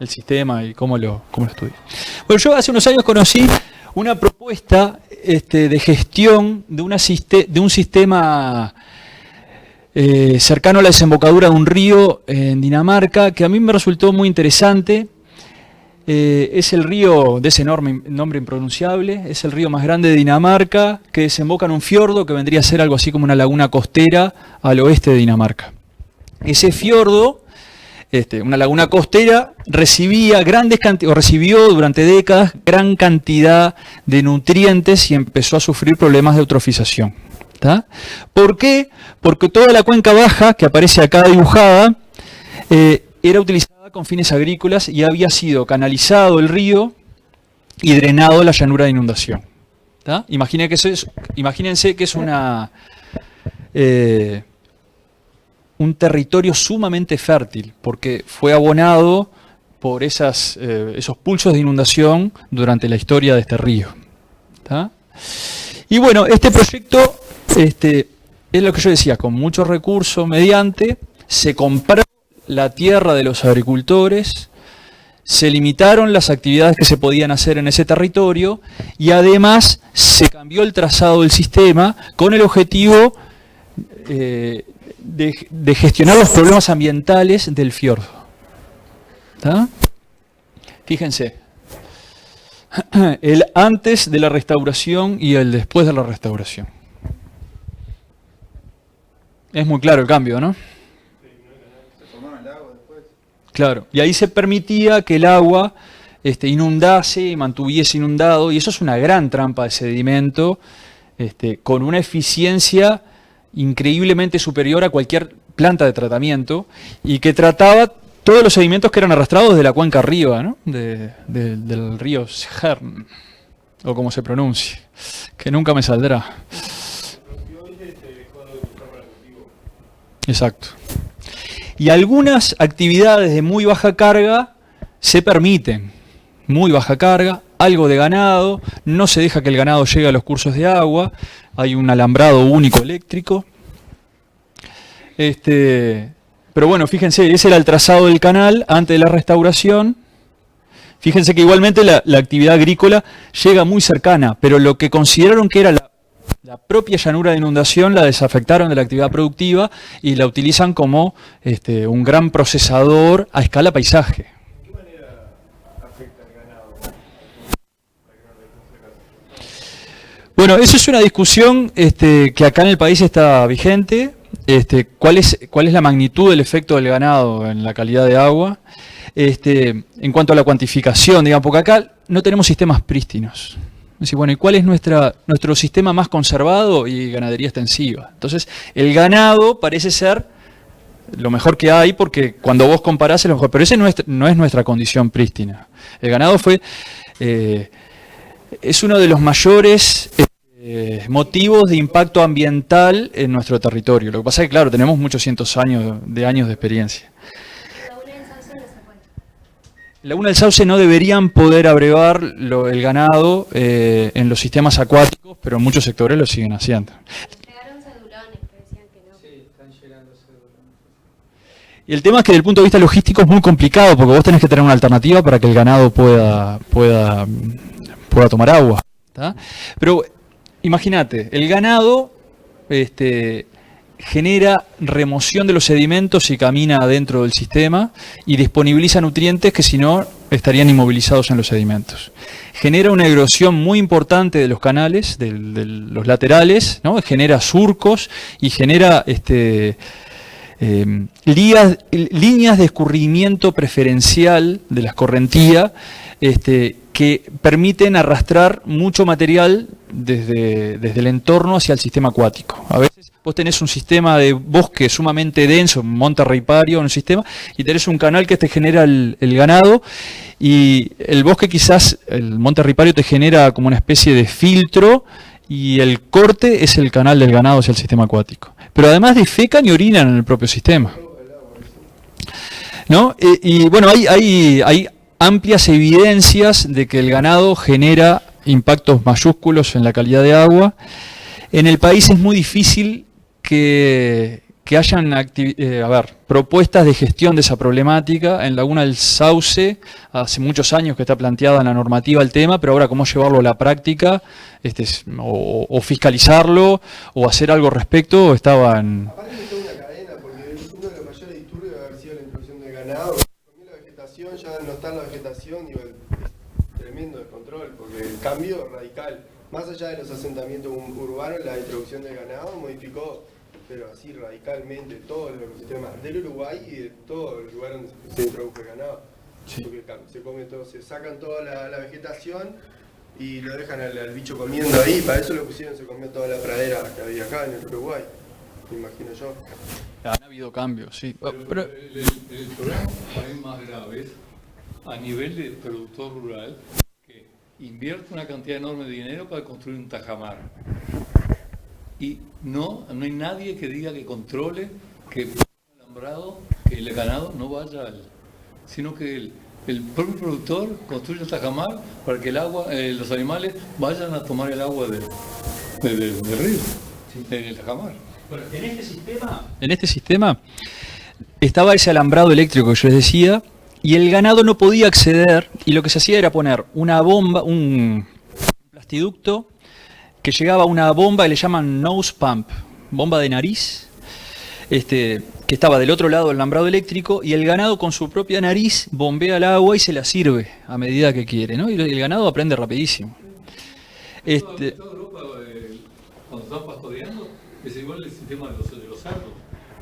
sistema y cómo lo estudie. Bueno, yo hace unos años conocí una propuesta de gestión de un sistema cercano a la desembocadura de un río en Dinamarca, que a mí me resultó muy interesante. Es el río de ese enorme nombre impronunciable, es el río más grande de Dinamarca, que desemboca en un fiordo que vendría a ser algo así como una laguna costera al oeste de Dinamarca. Ese fiordo, una laguna costera, recibió durante décadas gran cantidad de nutrientes y empezó a sufrir problemas de eutrofización. ¿Tá? ¿Por qué? Porque toda la cuenca baja, que aparece acá dibujada, era utilizada con fines agrícolas y había sido canalizado el río y drenado la llanura de inundación. ¿Tá? Imagínense que es un territorio sumamente fértil, porque fue abonado por esos pulsos de inundación durante la historia de este río. ¿Tá? Y bueno, este proyecto es lo que yo decía, con muchos recursos mediante, se compró la tierra de los agricultores, se limitaron las actividades que se podían hacer en ese territorio y además se cambió el trazado del sistema con el objetivo de gestionar los problemas ambientales del fiordo. ¿Tá? Fíjense, el antes de la restauración y el después de la restauración. Es muy claro el cambio, ¿no? Claro, y ahí se permitía que el agua inundase y mantuviese inundado, y eso es una gran trampa de sedimento, con una eficiencia increíblemente superior a cualquier planta de tratamiento, y que trataba todos los sedimentos que eran arrastrados de la cuenca arriba, ¿no? Del río Skjern, o como se pronuncie, que nunca me saldrá. Exacto. Y algunas actividades de muy baja carga se permiten. Muy baja carga, algo de ganado, no se deja que el ganado llegue a los cursos de agua, hay un alambrado único eléctrico. Pero bueno, fíjense, ese era el trazado del canal antes de la restauración. Fíjense que igualmente la actividad agrícola llega muy cercana, pero lo que consideraron que era la propia llanura de inundación la desafectaron de la actividad productiva y la utilizan como un gran procesador a escala paisaje. ¿De qué manera afecta el ganado? Bueno, eso es una discusión que acá en el país está vigente. ¿Cuál es la magnitud del efecto del ganado en la calidad de agua? En cuanto a la cuantificación, digamos, porque acá no tenemos sistemas prístinos. Es decir, bueno, ¿y cuál es nuestro sistema más conservado? Y ganadería extensiva. Entonces, el ganado parece ser lo mejor que hay, porque cuando vos comparás es lo mejor, pero ese no es nuestra condición prístina. El ganado es uno de los mayores motivos de impacto ambiental en nuestro territorio. Lo que pasa es que, claro, tenemos muchos cientos de años de experiencia. Laguna del Sauce no deberían poder abrevar el ganado en los sistemas acuáticos, pero en muchos sectores lo siguen haciendo. Llegaron cedulones que decían que no. Sí, están llegando cedulones. Y el tema es que desde el punto de vista logístico es muy complicado, porque vos tenés que tener una alternativa para que el ganado pueda tomar agua. ¿Tá? Pero imagínate, el ganado genera remoción de los sedimentos y camina adentro del sistema y disponibiliza nutrientes que si no estarían inmovilizados en los sedimentos. Genera una erosión muy importante de los canales, de los laterales, ¿no? Genera surcos y genera líneas de escurrimiento preferencial de la escorrentía que permiten arrastrar mucho material desde el entorno hacia el sistema acuático. A veces vos tenés un sistema de bosque sumamente denso, un monte ripario en un sistema, y tenés un canal que te genera el ganado, y el bosque quizás, el monte ripario te genera como una especie de filtro, y el corte es el canal del ganado hacia el sistema acuático. Pero además defecan y orinan en el propio sistema, ¿no? Y bueno, hay amplias evidencias de que el ganado genera impactos mayúsculos en la calidad de agua. En el país es muy difícil que hayan propuestas de gestión de esa problemática. En Laguna del Sauce hace muchos años que está planteada en la normativa el tema, pero ahora cómo llevarlo a la práctica, o fiscalizarlo o hacer algo al respecto, estaban... Aparte de toda una cadena, porque uno de los mayores disturbios debe haber sido la introducción del ganado. Comió la vegetación, ya no está en la vegetación, digo, es tremendo descontrol, porque el cambio radical, más allá de los asentamientos urbanos, la introducción del ganado modificó, pero así radicalmente, todos los ecosistemas del Uruguay y de todo el lugar donde se introdujo el ganado. Sí. Porque se come todo, se sacan toda la vegetación y lo dejan al bicho comiendo ahí, para eso lo pusieron, se comió toda la pradera que había acá en el Uruguay, me imagino yo. Han habido cambios, sí. Pero el problema para mí más grave es a nivel de productor rural, que invierte una cantidad enorme de dinero para construir un tajamar. Y no hay nadie que diga que controle que el alambrado, que el ganado no vaya sino que el propio productor construye el tajamar para que el agua, los animales vayan a tomar el agua del río, del tajamar. Bueno, en este sistema estaba ese alambrado eléctrico que yo les decía, y el ganado no podía acceder, y lo que se hacía era poner una bomba, un plastiducto que llegaba a una bomba que le llaman nose pump, bomba de nariz, que estaba del otro lado del alambrado eléctrico, y el ganado con su propia nariz bombea el agua y se la sirve a medida que quiere, ¿no? Y el ganado aprende rapidísimo. Toda Europa, cuando están pastoreando, es igual el sistema de los cerdos.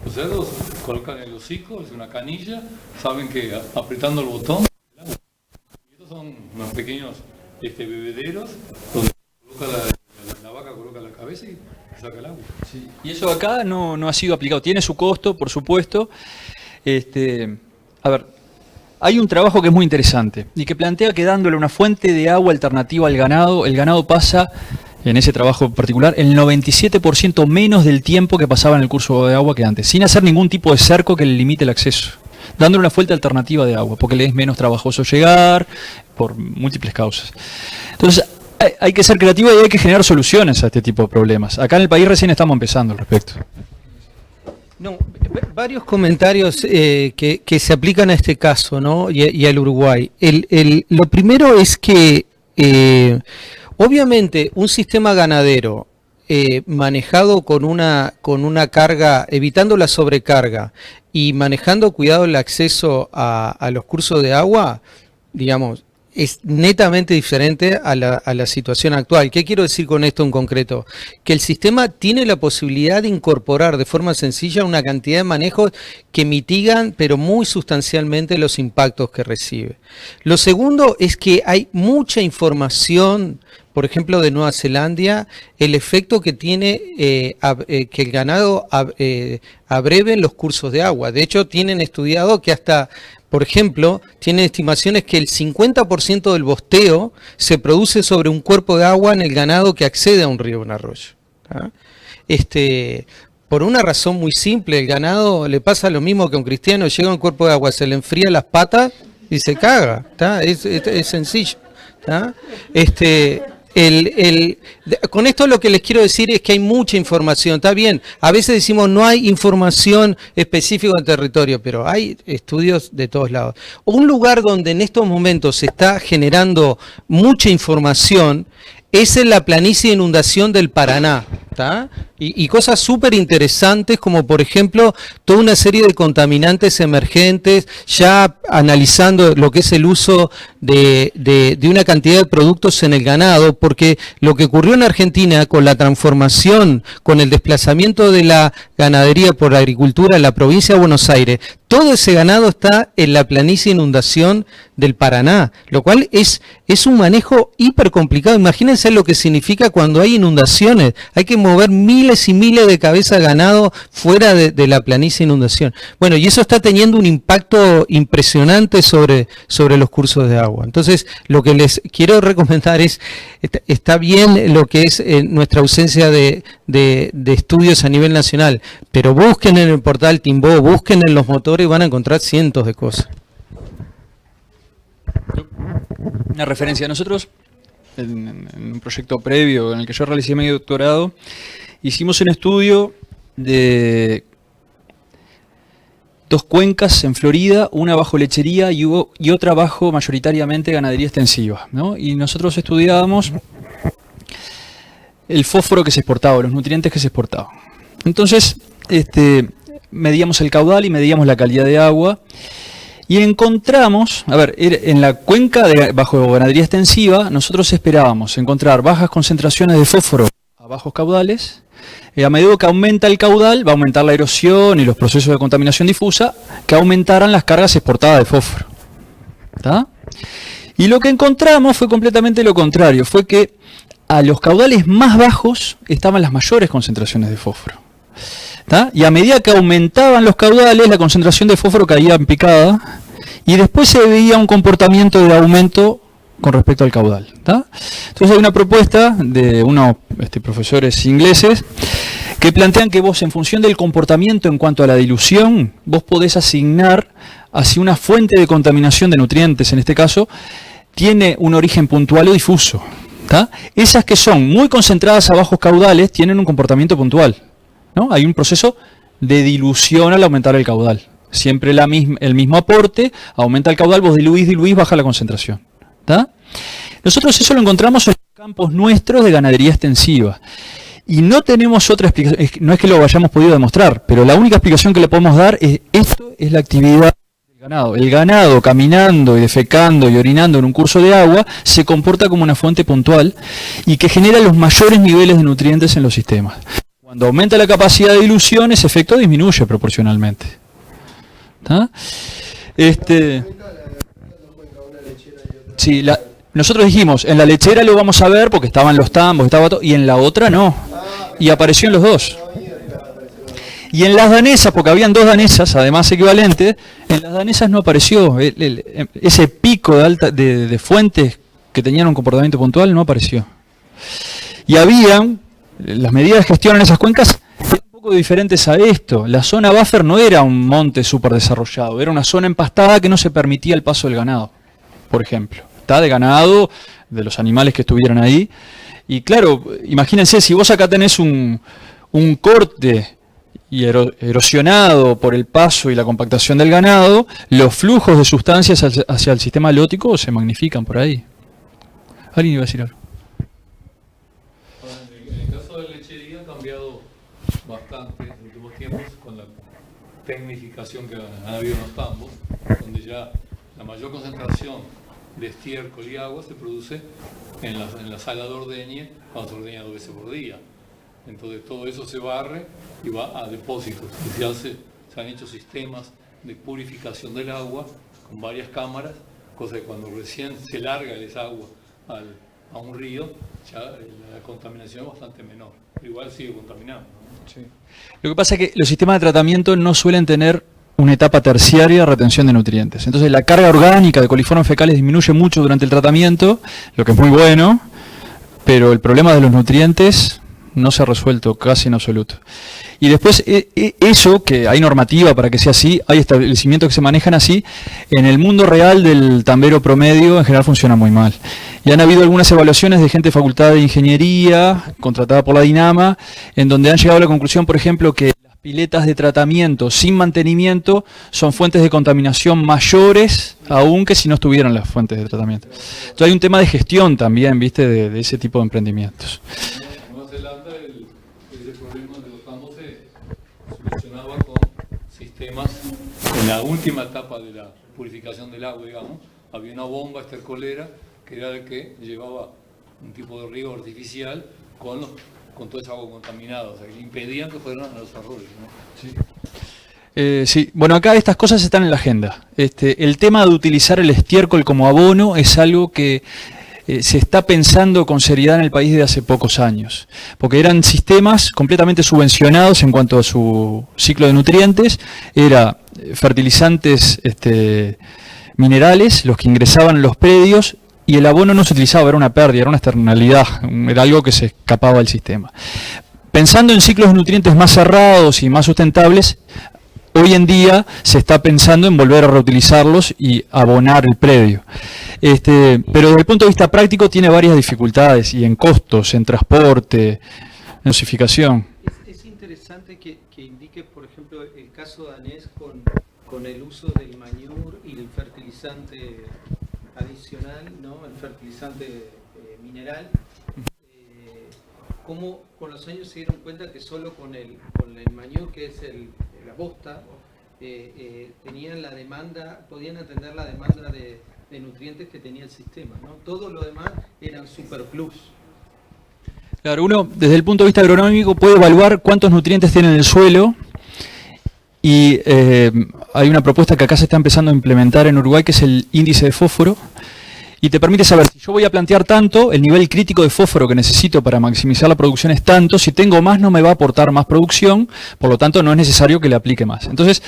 Los cerdos colocan el hocico, es una canilla, saben que apretando el botón, el agua. Y estos son unos pequeños bebederos donde la vaca coloca la cabeza y saca el agua. Sí. Y eso acá no ha sido aplicado. Tiene su costo, por supuesto. Hay un trabajo que es muy interesante y que plantea que dándole una fuente de agua alternativa al ganado, el ganado pasa, en ese trabajo particular, el 97% menos del tiempo que pasaba en el curso de agua que antes, sin hacer ningún tipo de cerco que le limite el acceso, dándole una fuente alternativa de agua, porque le es menos trabajoso llegar, por múltiples causas. Entonces, hay que ser creativo y hay que generar soluciones a este tipo de problemas. Acá en el país recién estamos empezando al respecto. No, varios comentarios que se aplican a este caso, ¿no? y al Uruguay. Lo primero es que, obviamente, un sistema ganadero manejado con una carga, evitando la sobrecarga y manejando cuidado el acceso a los cursos de agua, digamos, es netamente diferente a la situación actual. ¿Qué quiero decir con esto en concreto? Que el sistema tiene la posibilidad de incorporar de forma sencilla una cantidad de manejos que mitigan, pero muy sustancialmente, los impactos que recibe. Lo segundo es que hay mucha información, por ejemplo, de Nueva Zelanda, el efecto que tiene que el ganado abreve en los cursos de agua. De hecho, tienen estudiado que hasta, por ejemplo, tienen estimaciones que el 50% del bosteo se produce sobre un cuerpo de agua en el ganado que accede a un río o un arroyo. ¿Ah? Por una razón muy simple, el ganado le pasa lo mismo que a un cristiano, llega a un cuerpo de agua, se le enfría las patas y se caga. ¿Tá? Es sencillo. ¿Tá? Con esto lo que les quiero decir es que hay mucha información, está bien, a veces decimos no hay información específica del territorio, pero hay estudios de todos lados. Un lugar donde en estos momentos se está generando mucha información es en la planicie de inundación del Paraná, ¿tá? Y cosas súper interesantes como por ejemplo toda una serie de contaminantes emergentes, ya analizando lo que es el uso de una cantidad de productos en el ganado, porque lo que ocurrió en Argentina con la transformación, con el desplazamiento de la ganadería por la agricultura en la provincia de Buenos Aires, todo ese ganado está en la planicie de inundación del Paraná, lo cual es un manejo hiper complicado. Imagínense lo que significa cuando hay inundaciones, hay que mover miles miles y miles de cabezas de ganado fuera de la planicie de inundación. Bueno, y eso está teniendo un impacto impresionante sobre los cursos de agua. Entonces, lo que les quiero recomendar es, está bien lo que es nuestra ausencia de estudios a nivel nacional, pero busquen en el portal Timbó, busquen en los motores y van a encontrar cientos de cosas. Una referencia. Nosotros, en un proyecto previo en el que yo realicé mi doctorado, hicimos un estudio de 2 cuencas en Florida, una bajo lechería y otra bajo mayoritariamente ganadería extensiva, ¿no? Y nosotros estudiábamos el fósforo que se exportaba, los nutrientes que se exportaban. Entonces, medíamos el caudal y medíamos la calidad de agua. Y encontramos, a ver, en la cuenca bajo ganadería extensiva, nosotros esperábamos encontrar bajas concentraciones de fósforo a bajos caudales. A medida que aumenta el caudal, va a aumentar la erosión y los procesos de contaminación difusa, que aumentaran las cargas exportadas de fósforo. ¿Tá? Y lo que encontramos fue completamente lo contrario, fue que a los caudales más bajos estaban las mayores concentraciones de fósforo. ¿Tá? Y a medida que aumentaban los caudales, la concentración de fósforo caía en picada y después se veía un comportamiento de aumento con respecto al caudal. ¿Tá? Entonces hay una propuesta de unos profesores ingleses que plantean que vos, en función del comportamiento en cuanto a la dilución, vos podés asignar hacia una fuente de contaminación de nutrientes, en este caso, tiene un origen puntual o difuso. ¿Tá? Esas que son muy concentradas a bajos caudales tienen un comportamiento puntual, ¿no? Hay un proceso de dilución al aumentar el caudal. Siempre el mismo aporte, aumenta el caudal, vos diluís, baja la concentración. ¿Tá? Nosotros eso lo encontramos en los campos nuestros de ganadería extensiva. Y no tenemos otra explicación, no es que lo hayamos podido demostrar, pero la única explicación que le podemos dar es esto es la actividad del ganado. El ganado caminando y defecando y orinando en un curso de agua se comporta como una fuente puntual y que genera los mayores niveles de nutrientes en los sistemas. Cuando aumenta la capacidad de dilución, ese efecto disminuye proporcionalmente. ¿Tá? Sí, nosotros dijimos, en la lechera lo vamos a ver porque estaban los tambos, estaba todo, y en la otra no. Y apareció en los dos. Y en las danesas, porque habían 2 danesas, además equivalentes, en las danesas no apareció. Ese pico de fuentes que tenían un comportamiento puntual no apareció. Y habían, las medidas de gestión en esas cuencas eran un poco diferentes a esto. La zona buffer no era un monte súper desarrollado, era una zona empastada que no se permitía el paso del ganado, por ejemplo. Está de ganado, de los animales que estuvieran ahí. Y claro, imagínense, si vos acá tenés un corte y erosionado por el paso y la compactación del ganado, los flujos de sustancias hacia el sistema halótico se magnifican por ahí. ¿Alguien iba a decir algo? En el caso de la lechería ha cambiado bastante en los últimos tiempos con la tecnificación que han habido en los tambos, donde ya la mayor concentración de estiércol y agua se produce en la sala de ordeñe, cuando se ordeña 2 veces por día. Entonces todo eso se barre y va a depósitos. Y se han hecho sistemas de purificación del agua con varias cámaras, cosa que cuando recién se larga esa agua a un río, ya la contaminación es bastante menor. Pero igual sigue contaminando, ¿no? Sí. Lo que pasa es que los sistemas de tratamiento no suelen tener una etapa terciaria de retención de nutrientes. Entonces la carga orgánica de coliformes fecales disminuye mucho durante el tratamiento, lo que es muy bueno, pero el problema de los nutrientes no se ha resuelto casi en absoluto. Y después eso, que hay normativa para que sea así, hay establecimientos que se manejan así, en el mundo real del tambero promedio en general funciona muy mal. Y han habido algunas evaluaciones de gente de facultad de ingeniería, contratada por la Dinama, en donde han llegado a la conclusión, por ejemplo, que piletas de tratamiento sin mantenimiento son fuentes de contaminación mayores aún que si no estuvieran las fuentes de tratamiento. Entonces hay un tema de gestión también, ¿viste? De ese tipo de emprendimientos. En Nueva Zelanda ese problema de los tambos se solucionaba con sistemas, en la última etapa de la purificación del agua, digamos, había una bomba estercolera que era la que llevaba un tipo de riego artificial con toda esa agua contaminada, o sea, que impedían que fueran a los arroyos, ¿no? Sí. Sí, bueno, acá estas cosas están en la agenda. El tema de utilizar el estiércol como abono es algo que se está pensando con seriedad en el país desde hace pocos años, porque eran sistemas completamente subvencionados en cuanto a su ciclo de nutrientes, era fertilizantes minerales los que ingresaban en los predios, y el abono no se utilizaba, era una pérdida, era una externalidad, era algo que se escapaba del sistema. Pensando en ciclos de nutrientes más cerrados y más sustentables, hoy en día se está pensando en volver a reutilizarlos y abonar el predio. Pero desde el punto de vista práctico tiene varias dificultades, y en costos, en transporte, en dosificación. Es interesante que indique, por ejemplo, el caso danés con el uso del manure y el fertilizante adicional, ¿no? El fertilizante mineral. Cómo con los años se dieron cuenta que solo con el manure, que es la bosta, tenían la demanda, podían atender la demanda de nutrientes que tenía el sistema, ¿no? Todo lo demás eran superplus. Claro, uno desde el punto de vista agronómico puede evaluar cuántos nutrientes tiene el suelo, y hay una propuesta que acá se está empezando a implementar en Uruguay, que es el índice de fósforo, y te permite saber si yo voy a plantear tanto, el nivel crítico de fósforo que necesito para maximizar la producción es tanto, si tengo más no me va a aportar más producción, por lo tanto no es necesario que le aplique más. Entonces,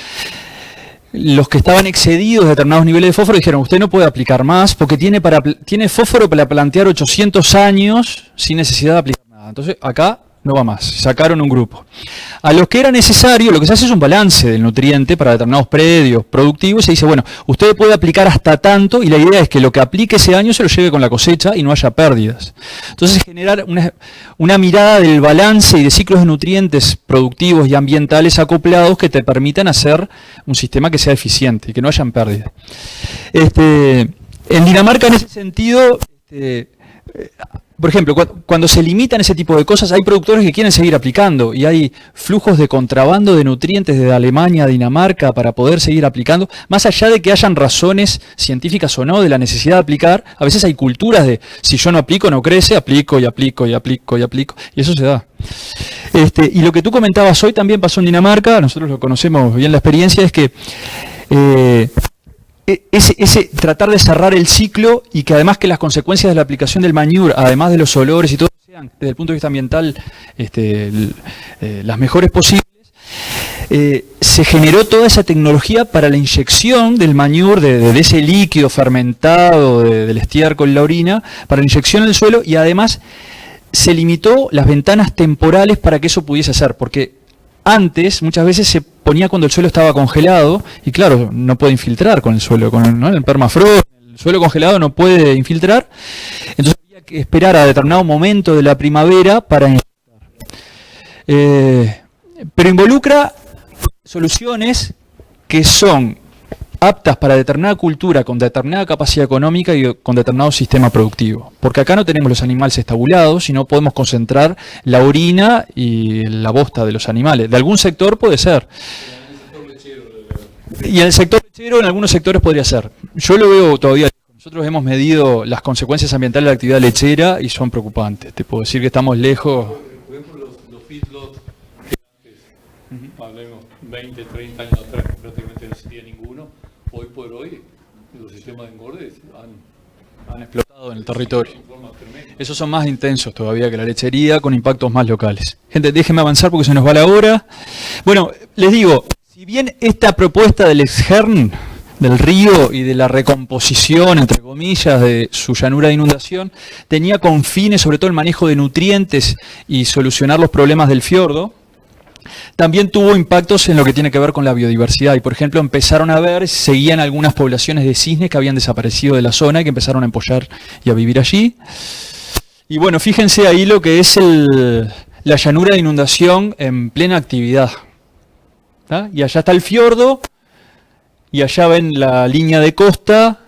los que estaban excedidos de determinados niveles de fósforo dijeron, usted no puede aplicar más porque tiene fósforo para plantear 800 años sin necesidad de aplicar nada. Entonces, acá no va más, sacaron un grupo. A los que era necesario, lo que se hace es un balance del nutriente para determinados predios productivos, y se dice, bueno, usted puede aplicar hasta tanto, y la idea es que lo que aplique ese año se lo lleve con la cosecha y no haya pérdidas. Entonces, generar una mirada del balance y de ciclos de nutrientes productivos y ambientales acoplados que te permitan hacer un sistema que sea eficiente y que no hayan pérdidas. En Dinamarca, en ese sentido, por ejemplo, cuando se limitan ese tipo de cosas, hay productores que quieren seguir aplicando, y hay flujos de contrabando de nutrientes desde Alemania a Dinamarca para poder seguir aplicando, más allá de que hayan razones científicas o no de la necesidad de aplicar. A veces hay culturas de, si yo no aplico no crece, aplico y aplico y aplico y aplico, y eso se da. Y lo que tú comentabas hoy también pasó en Dinamarca, nosotros lo conocemos bien la experiencia, es que ese tratar de cerrar el ciclo, y que además que las consecuencias de la aplicación del manure, además de los olores y todo, sean desde el punto de vista ambiental las mejores posibles, se generó toda esa tecnología para la inyección del manure, de ese líquido fermentado del estiércol y la orina, para la inyección en el suelo, y además se limitó las ventanas temporales para que eso pudiese hacer, porque antes muchas veces se ponía cuando el suelo estaba congelado, y claro, no puede infiltrar con el suelo, con el permafrost, el suelo congelado no puede infiltrar, entonces había que esperar a determinado momento de la primavera para inyectar. Pero involucra soluciones que son aptas para determinada cultura, con determinada capacidad económica y con determinado sistema productivo. Porque acá no tenemos los animales estabulados y no podemos concentrar la orina y la bosta de los animales. De algún sector puede ser. Y en el sector lechero, en algunos sectores podría ser. Yo lo veo todavía. Nosotros hemos medido las consecuencias ambientales de la actividad lechera y son preocupantes. Te puedo decir que estamos lejos. Por ejemplo, los feedlots que antes, hablemos 20, 30 años atrás, prácticamente no existía ninguno. Hoy por hoy, los sistemas de engorde han explotado en el territorio. Esos son más intensos todavía que la lechería, con impactos más locales. Gente, déjenme avanzar porque se nos va la hora. Bueno, les digo, si bien esta propuesta del Exhern, del río y de la recomposición, entre comillas, de su llanura de inundación, tenía con fines sobre todo el manejo de nutrientes y solucionar los problemas del fiordo, también tuvo impactos en lo que tiene que ver con la biodiversidad, y por ejemplo empezaron a ver, seguían algunas poblaciones de cisnes que habían desaparecido de la zona y que empezaron a empollar y a vivir allí. Y bueno, fíjense ahí lo que es la llanura de inundación en plena actividad. ¿Tá? Y allá está el fiordo, y allá ven la línea de costa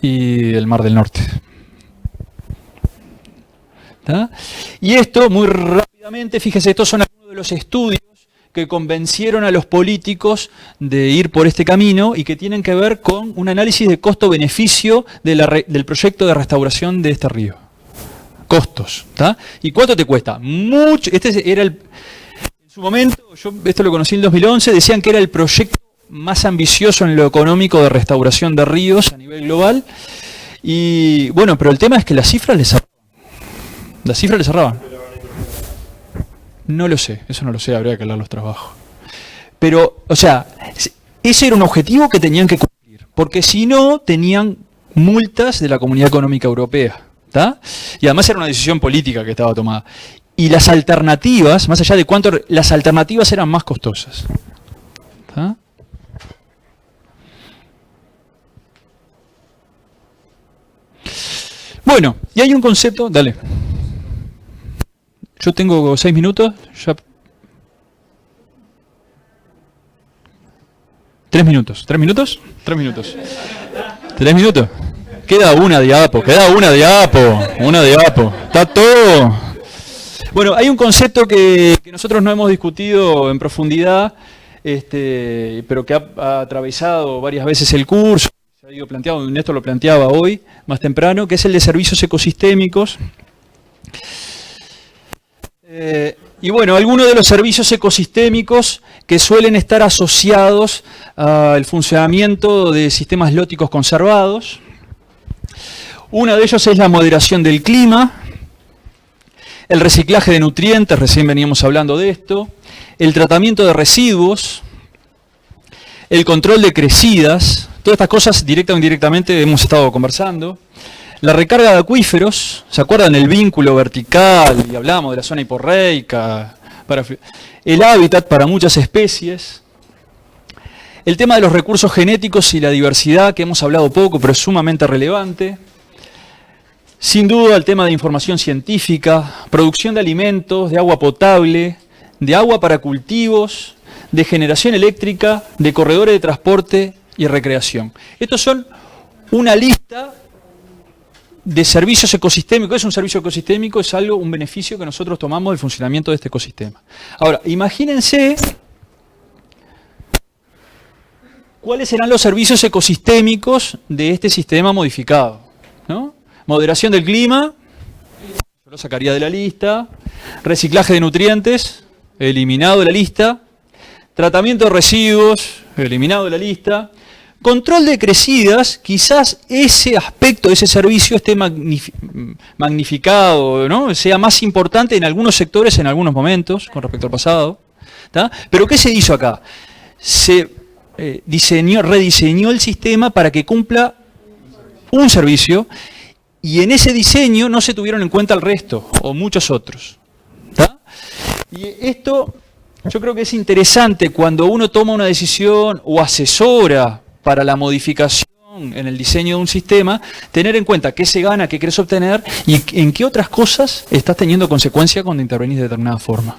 y el Mar del Norte. ¿Tá? Y esto, muy rápidamente, fíjense, estos son algunos de los estudios que convencieron a los políticos de ir por este camino y que tienen que ver con un análisis de costo-beneficio del proyecto de restauración de este río. Costos, ¿tá? ¿Y cuánto te cuesta? Mucho. En su momento, yo esto lo conocí en el 2011, decían que era el proyecto más ambicioso en lo económico de restauración de ríos a nivel global, Y bueno, pero el tema es que las cifras les cerraban. Las cifras les cerraban. No lo sé, eso no lo sé, habría que hablar los trabajos. Pero, o sea, ese era un objetivo que tenían que cumplir, porque si no, tenían multas de la Comunidad Económica Europea. ¿Tá? Y además era una decisión política que estaba tomada. Y las alternativas, más allá de cuánto, las alternativas eran más costosas. ¿Tá? Bueno, y hay un concepto, dale. Yo tengo 6 minutos, ya... 3 minutos, 3 minutos, 3 minutos. 3 minutos. Queda una diapo, una diapo. Está todo. Bueno, hay un concepto que nosotros no hemos discutido en profundidad, pero que ha atravesado varias veces el curso, se ha ido planteado, Néstor lo planteaba hoy, más temprano, que es el de servicios ecosistémicos. Y bueno, algunos de los servicios ecosistémicos que suelen estar asociados al funcionamiento de sistemas lóticos conservados. Uno de ellos es la moderación del clima, el reciclaje de nutrientes, recién veníamos hablando de esto, el tratamiento de residuos, el control de crecidas, todas estas cosas directa o indirectamente hemos estado conversando. La recarga de acuíferos, ¿se acuerdan el vínculo vertical? Y hablábamos de la zona hiporreica, el hábitat para muchas especies, el tema de los recursos genéticos y la diversidad, que hemos hablado poco, pero es sumamente relevante. Sin duda el tema de información científica, producción de alimentos, de agua potable, de agua para cultivos, de generación eléctrica, de corredores de transporte y recreación. Estos son una lista de servicios ecosistémicos. ¿Es un servicio ecosistémico? Es algo, un beneficio que nosotros tomamos del funcionamiento de este ecosistema. Ahora, imagínense cuáles serán los servicios ecosistémicos de este sistema modificado, ¿no? Moderación del clima, yo lo sacaría de la lista. Reciclaje de nutrientes, eliminado de la lista. Tratamiento de residuos, eliminado de la lista. Control de crecidas, quizás ese aspecto, ese servicio esté magnificado, ¿no? Sea más importante en algunos sectores, en algunos momentos, con respecto al pasado. ¿Tá? Pero ¿qué se hizo acá? Se rediseñó el sistema para que cumpla un servicio, y en ese diseño no se tuvieron en cuenta el resto, o muchos otros. ¿Tá? Y esto yo creo que es interesante cuando uno toma una decisión o asesora para la modificación en el diseño de un sistema, tener en cuenta qué se gana, qué querés obtener y en qué otras cosas estás teniendo consecuencia cuando intervenís de determinada forma.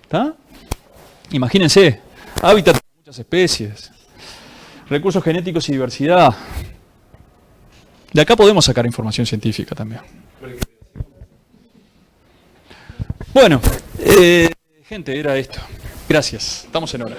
¿Tá? Imagínense, hábitat de muchas especies, recursos genéticos y diversidad. De acá podemos sacar información científica también. Bueno, gente, era esto. Gracias, estamos en hora.